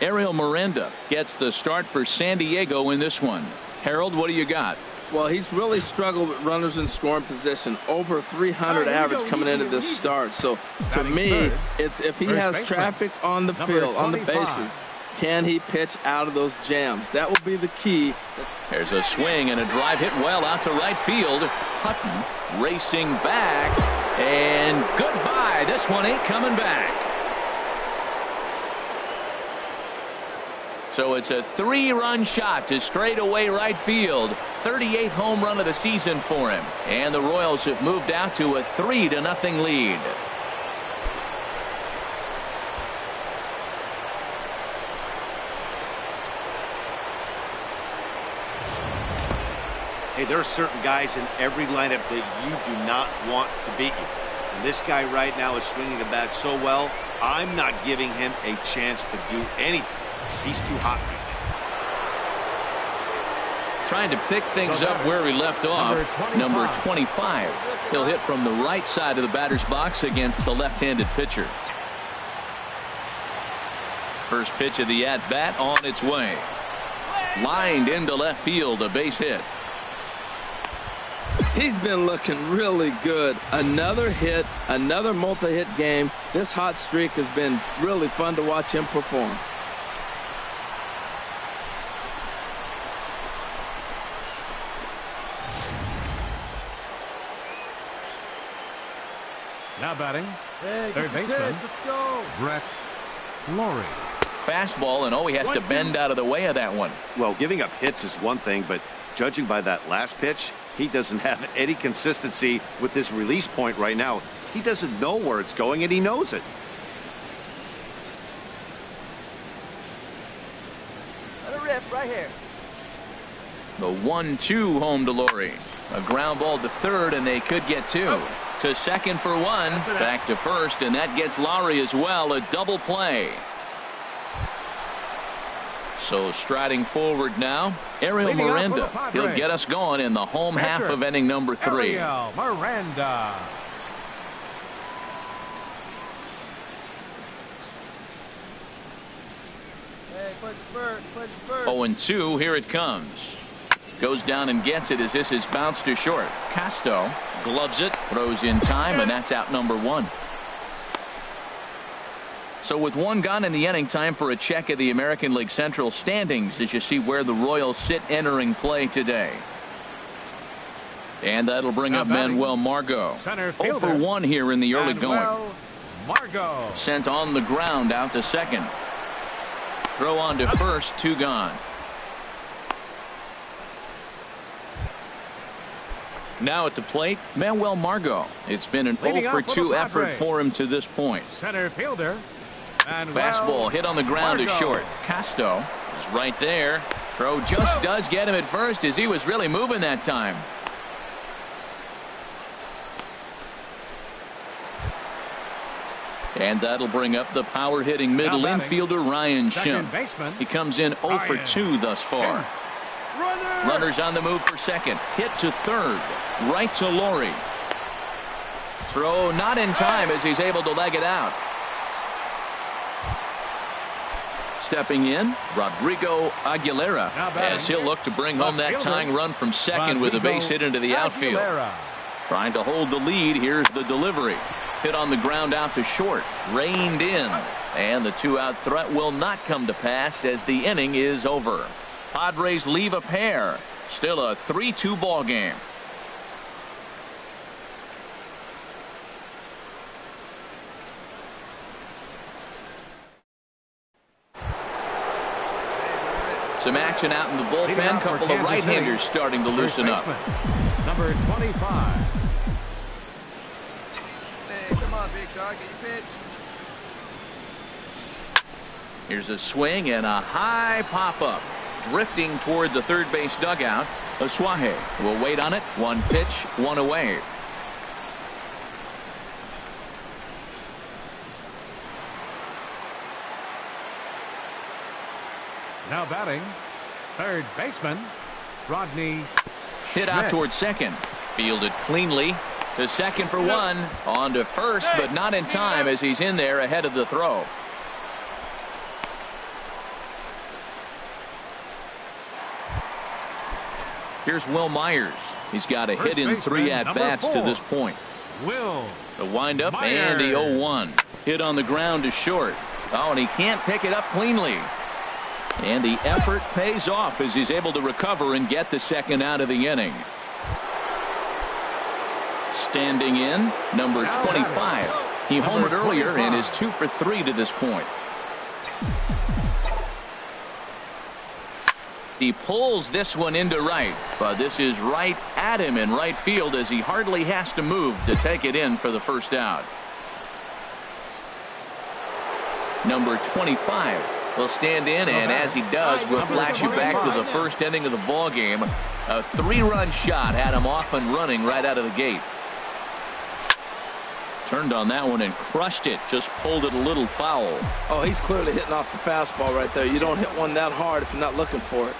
Ariel Miranda gets the start for San Diego in this one. Harold, what do you got? Well, he's really struggled with runners in scoring position. Over 300 average coming into this start. So, to me, it's if he has traffic on the field, on the bases, can he pitch out of those jams? That will be the key. There's a swing and a drive hit well out to right field. Hutton racing back. And goodbye. This one ain't coming back. So it's a 3-run shot to straightaway right field. 38th home run of the season for him. And the Royals have moved out to a 3-0 lead. Hey, there are certain guys in every lineup that you do not want to beat you. And this guy right now is swinging the bat so well, I'm not giving him a chance to do anything. He's too hot right now. Trying to pick things up where he left off. Number 25. He'll hit from the right side of the batter's box against the left-handed pitcher. First pitch of the at-bat on its way. Lined into left field, a base hit. He's been looking really good. Another hit, another multi-hit game. This hot streak has been really fun to watch him perform. Now batting, third baseman, Brett Lowry. Fastball, and he has to bend out of the way of that one. Well, giving up hits is one thing, but judging by that last pitch, he doesn't have any consistency with this release point right now. He doesn't know where it's going, and he knows it. Let it rip right here. The 1-2 home to Lowry. A ground ball to third, and they could get 2. To second for 1. Back to first, and that gets Lowry as well. A double play. So striding forward now, Ariel Miranda. He'll get us going in the home half of inning number 3. Ariel Miranda. Hey, push first, push first. 0-2, here it comes. Goes down and gets it as this is bounced to short. Casto gloves it, throws in time, and that's out number 1. So with one gone in the inning, time for a check of the American League Central standings as you see where the Royals sit entering play today. And that'll bring up Manuel Margot. 0 for 1 here in the early going. Margot sent on the ground out to second. Throw on to first, 2 gone. Now at the plate, Manuel Margot. It's been an 0 for 2 effort for him to this point. Center fielder. Fastball hit on the ground to short. Casto is right there. Throw just does get him at first as he was really moving that time. And that'll bring up the power hitting middle infielder Ryan Shim. He comes in 0 for 2 thus far. Runners on the move for second. Hit to third. Right to Laurie. Throw not in time as he's able to leg it out. Stepping in, Rodrigo Aguilera, as he'll look to bring home that tying run from second with a base hit into the outfield. Trying to hold the lead. Here's the delivery. Hit on the ground out to short. Reined in. And the 2-out threat will not come to pass as the inning is over. Padres leave a pair. Still a 3-2 ball game. Some action out in the bullpen. Couple of right-handers starting to loosen up. Number 25. Come on, big dog, get your pitch. Here's a swing and a high pop-up. Drifting toward the third base dugout. Asuaje will wait on it. 1 pitch, 1 away. Now batting, third baseman, Rodney Hit out toward second. Fielded cleanly. To second for 1. On to first, but not in time as he's in there ahead of the throw. Here's Will Myers. He's got a hit in 3 at-bats to this point. Will. The windup and the 0-1. Hit on the ground to short. Oh, and he can't pick it up cleanly. And the effort pays off as he's able to recover and get the second out of the inning. Standing in, number 25. He homered earlier and is 2 for 3 to this point. He pulls this one into right, but this is right at him in right field as he hardly has to move to take it in for the first out. Number 25 will stand in, and as he does, we'll flash you back to the first inning of the ball game. A 3-run shot had him off and running right out of the gate. Turned on that one and crushed it. Just pulled it a little foul. Oh, he's clearly hitting off the fastball right there. You don't hit one that hard if you're not looking for it.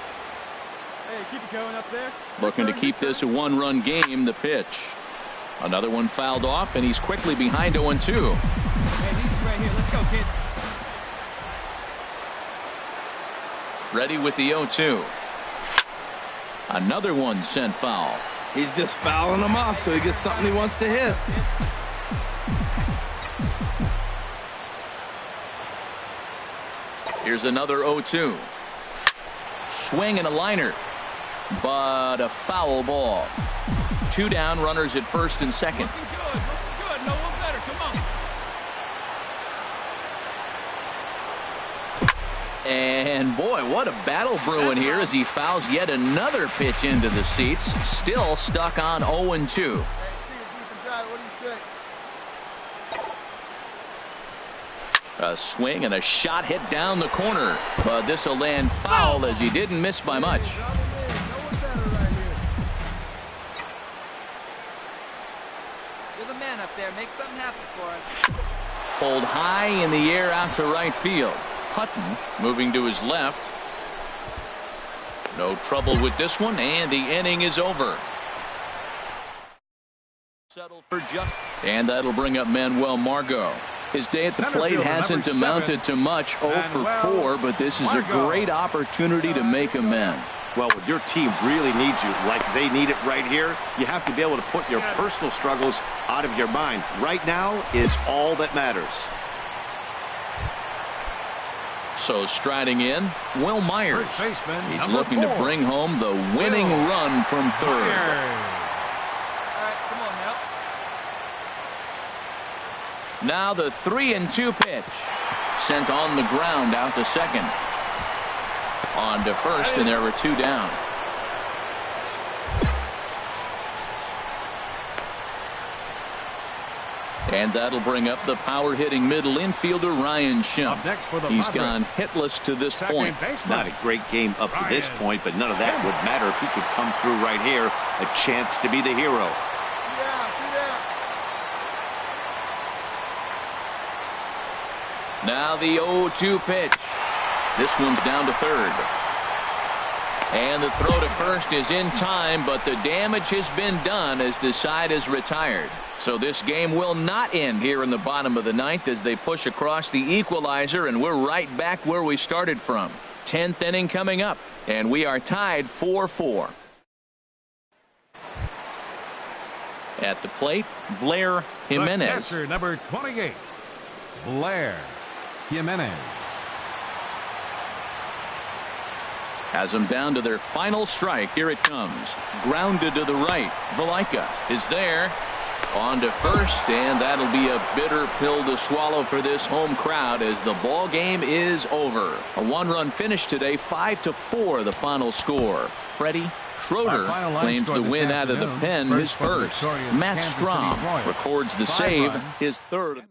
Hey, keep it going up there. Looking to keep this a 1-run game. The pitch. Another one fouled off, and he's quickly behind 0-2. Hey, these right here. Let's go, kid. Ready with the 0-2. Another one sent foul. He's just fouling them off till he gets something he wants to hit. Here's another 0-2. Swing and a liner, but a foul ball. 2 down, runners at first and second. Looking good. No one better. Come on. And boy, what a battle brewing here as he fouls yet another pitch into the seats. Still stuck on 0-2. A swing and a shot hit down the corner, but this will land foul as he didn't miss by much. You're the man up there. Make something happen for us. Pulled high in the air out to right field. Hutton moving to his left. No trouble with this one, and the inning is over. Settle for just, and that'll bring up Manuel Margot. His day at the plate hasn't amounted to much, 0 for 4, but this is a great opportunity to make amends. Well, when your team really needs you like they need it right here, you have to be able to put your personal struggles out of your mind. Right now is all that matters. So striding in, Will Myers. He's looking to bring home the winning run from third. All right, come on now. Now the 3-2 pitch. Sent on the ground out to second. On to first, and there were 2 down. And that'll bring up the power-hitting middle infielder, Ryan Schimpf. He's gone hitless to this point. Not a great game up to this point, but none of that would matter if he could come through right here. A chance to be the hero. Now the 0-2 pitch. This one's down to third. And the throw to first is in time, but the damage has been done as the side is retired. So this game will not end here in the bottom of the ninth as they push across the equalizer, and we're right back where we started from. 10th inning coming up, and we are tied 4-4. At the plate, Blair Jimenez. The catcher, number 28, Blair Jimenez. Has them down to their final strike. Here it comes. Grounded to the right. Valaika is there. On to first, and that'll be a bitter pill to swallow for this home crowd as the ball game is over. A one-run finish today, 5-4 the final score. Freddie Schroeder claims the win out of the pen, his first. Matt Strom records the save, his third.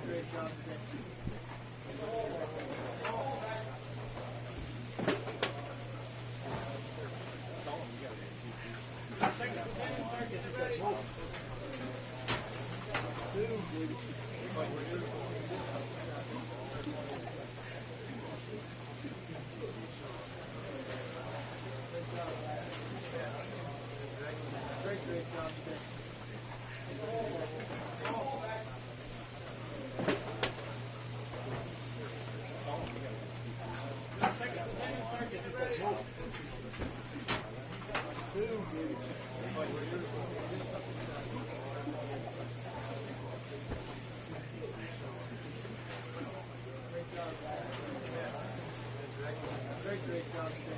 Great job today. Great job today. Great job today. Great job today. Great job today.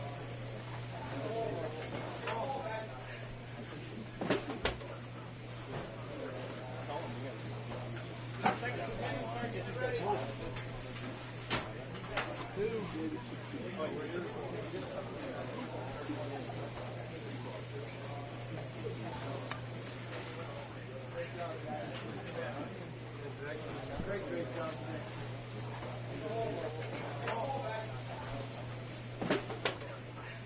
Great job today. Great job today. Great job today.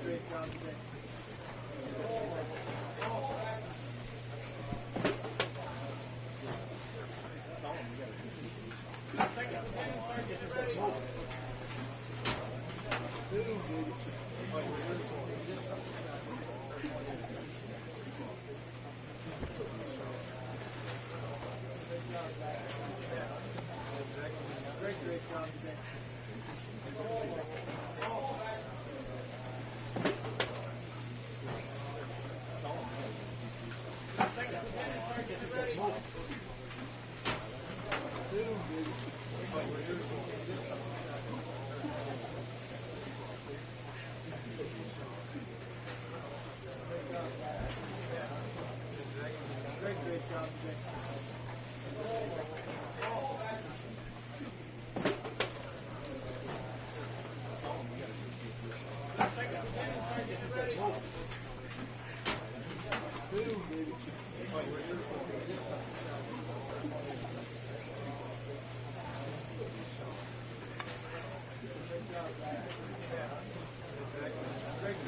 Great job today. Great job today. Great job today.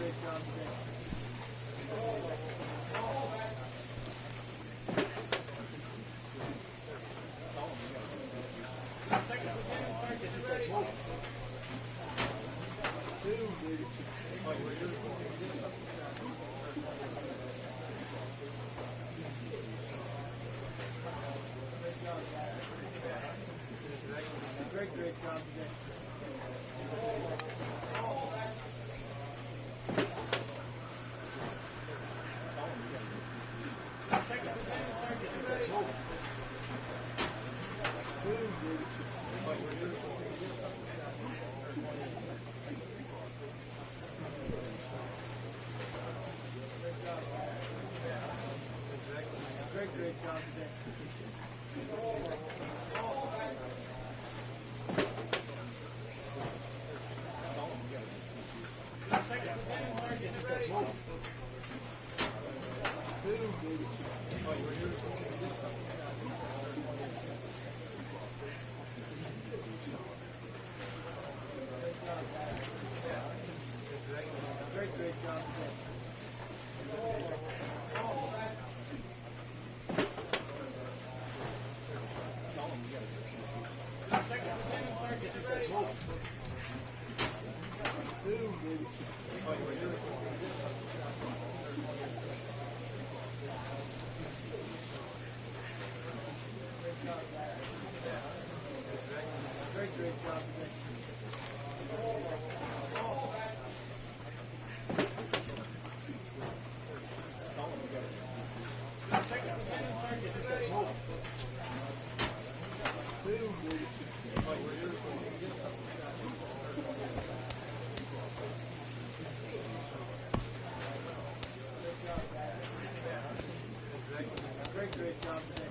Great job today. Two, baby. Great job today. Great job today. Great job today. Great job today. Great job today.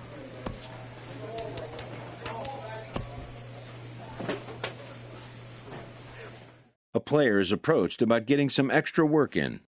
A player is approached about getting some extra work in.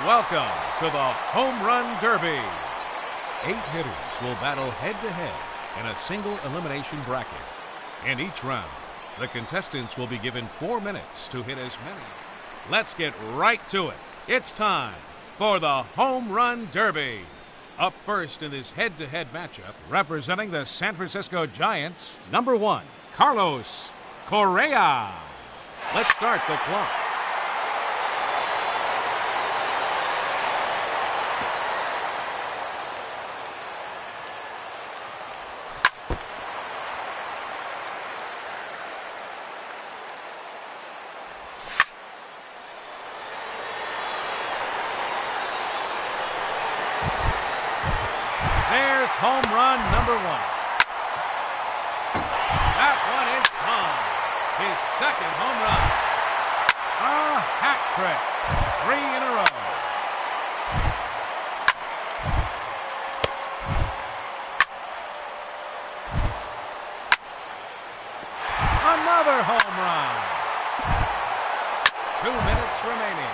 Welcome to the Home Run Derby. 8 hitters will battle head-to-head in a single elimination bracket. In each round, the contestants will be given 4 minutes to hit as many. Let's get right to it. It's time for the Home Run Derby. Up first in this head-to-head matchup, representing the San Francisco Giants, number 1, Carlos Correa. Let's start the clock. There's home run number 1. That one is gone. His second home run. A hat trick. 3 in a row. Another home run. 2 minutes remaining.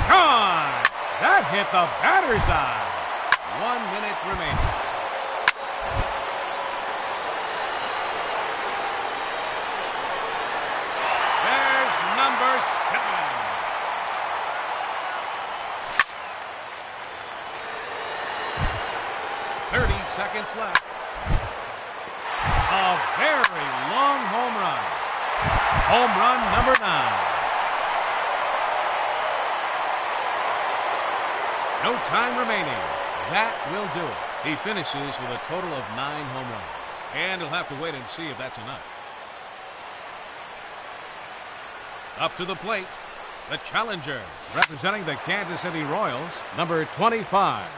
Gone! That hit the batter's eye. 1 minute remaining. There's number 7. 30 seconds left. A very long home run. Home run number 9. No time remaining. That will do it. He finishes with a total of 9 home runs. And he'll have to wait and see if that's enough. Up to the plate, the challenger, representing the Kansas City Royals, number 25.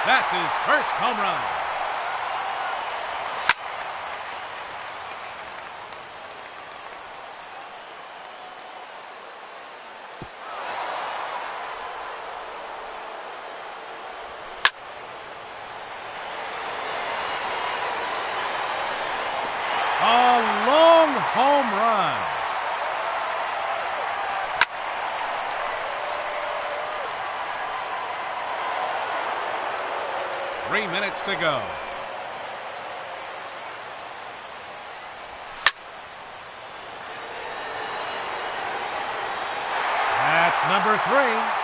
That's his first home run. A long home run. Three minutes to go. That's number 3.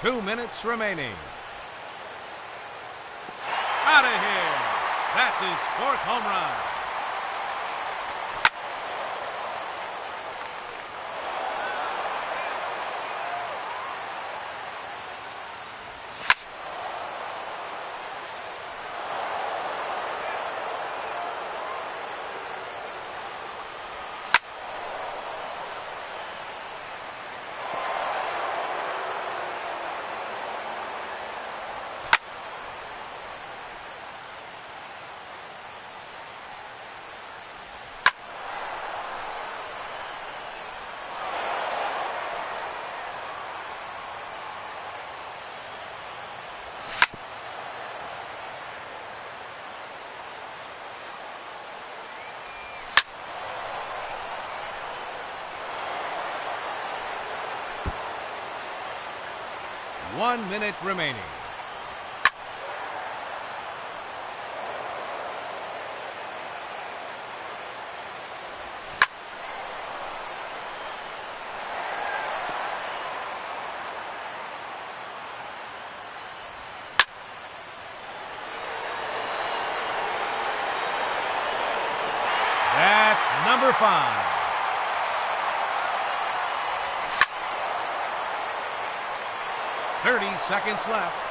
Two minutes remaining. Out of here. That's his 4th home run. 1 minute remaining. That's number 5. "30 seconds left.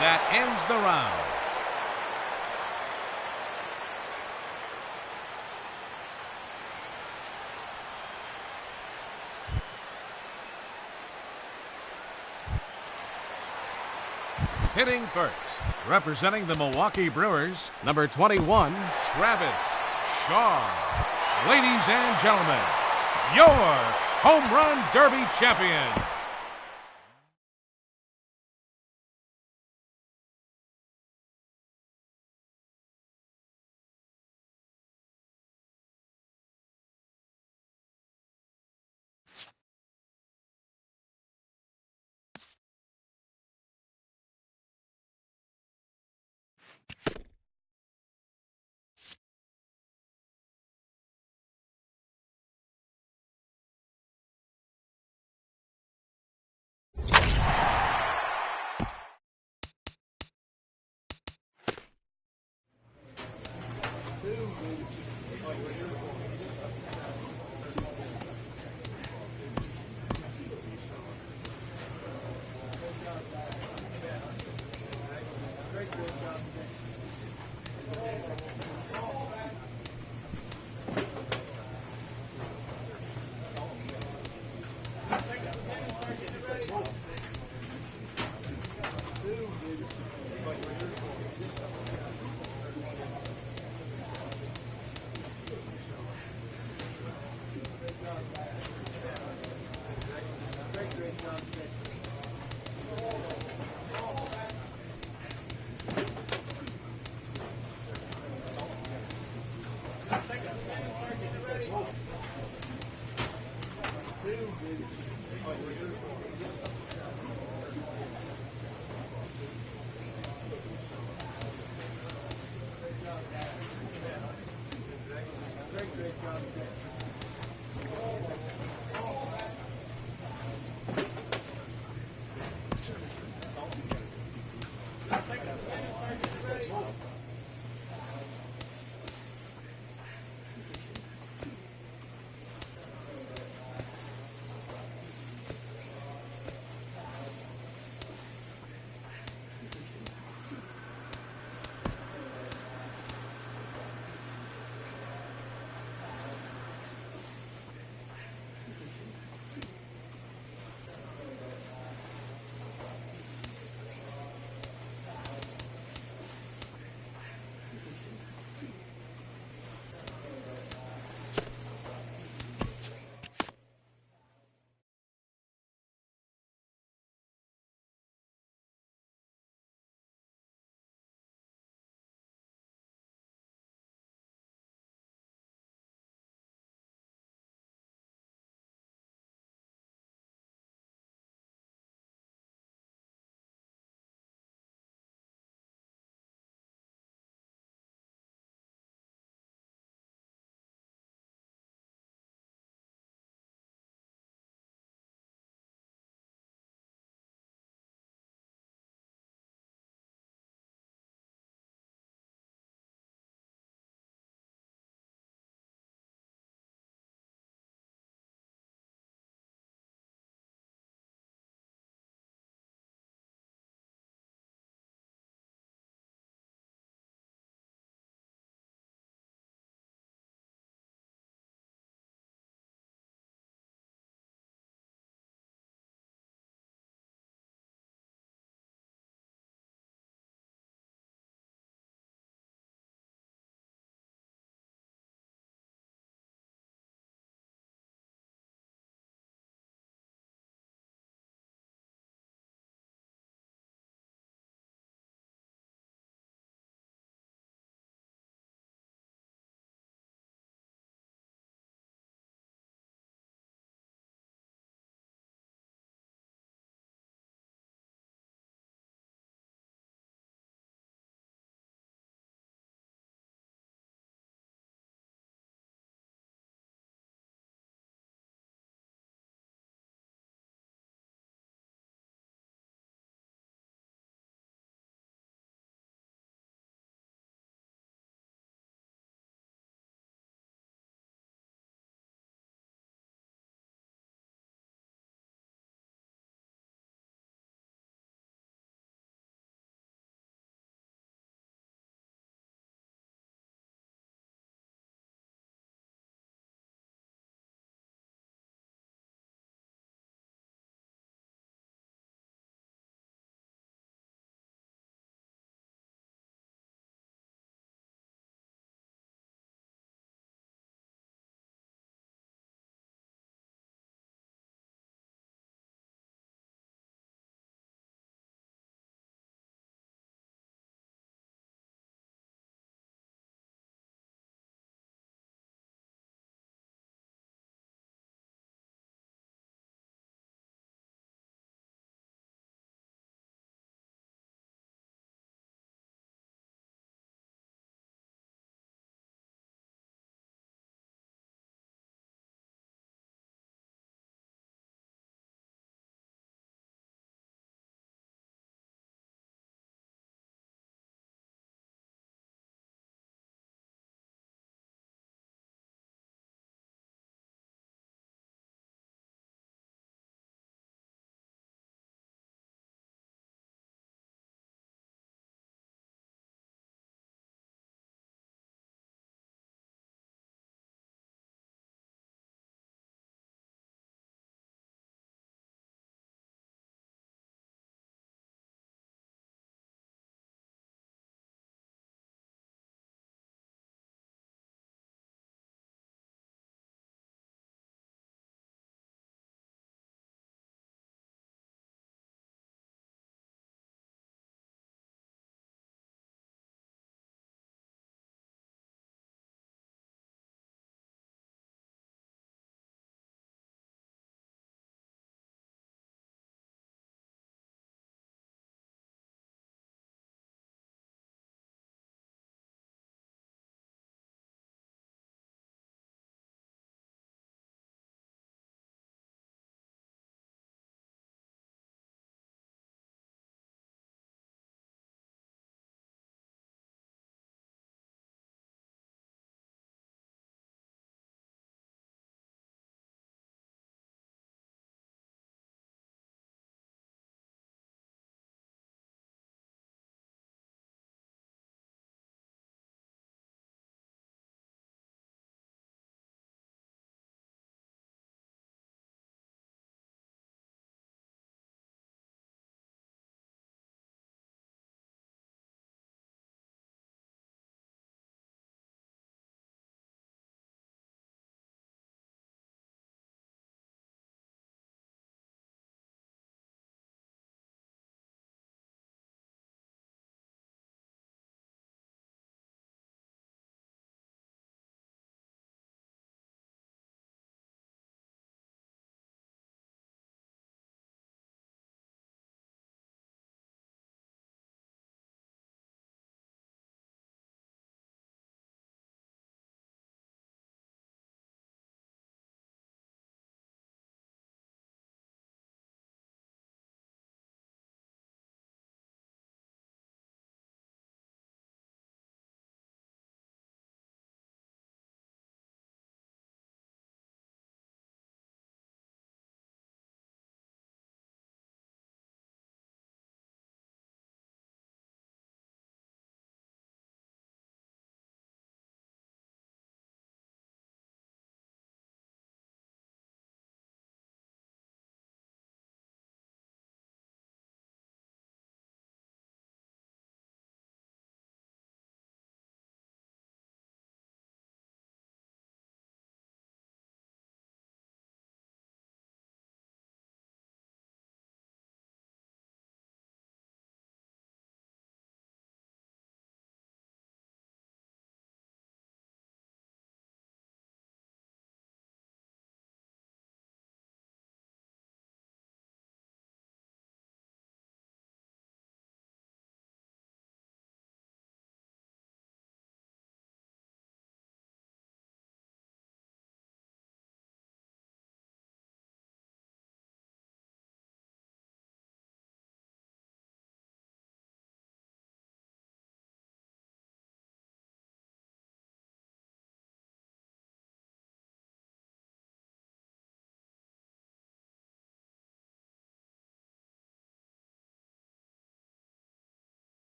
That ends the round. Hitting first, representing the Milwaukee Brewers, number 21, Travis Shaw. Ladies and gentlemen, your Home Run Derby champion.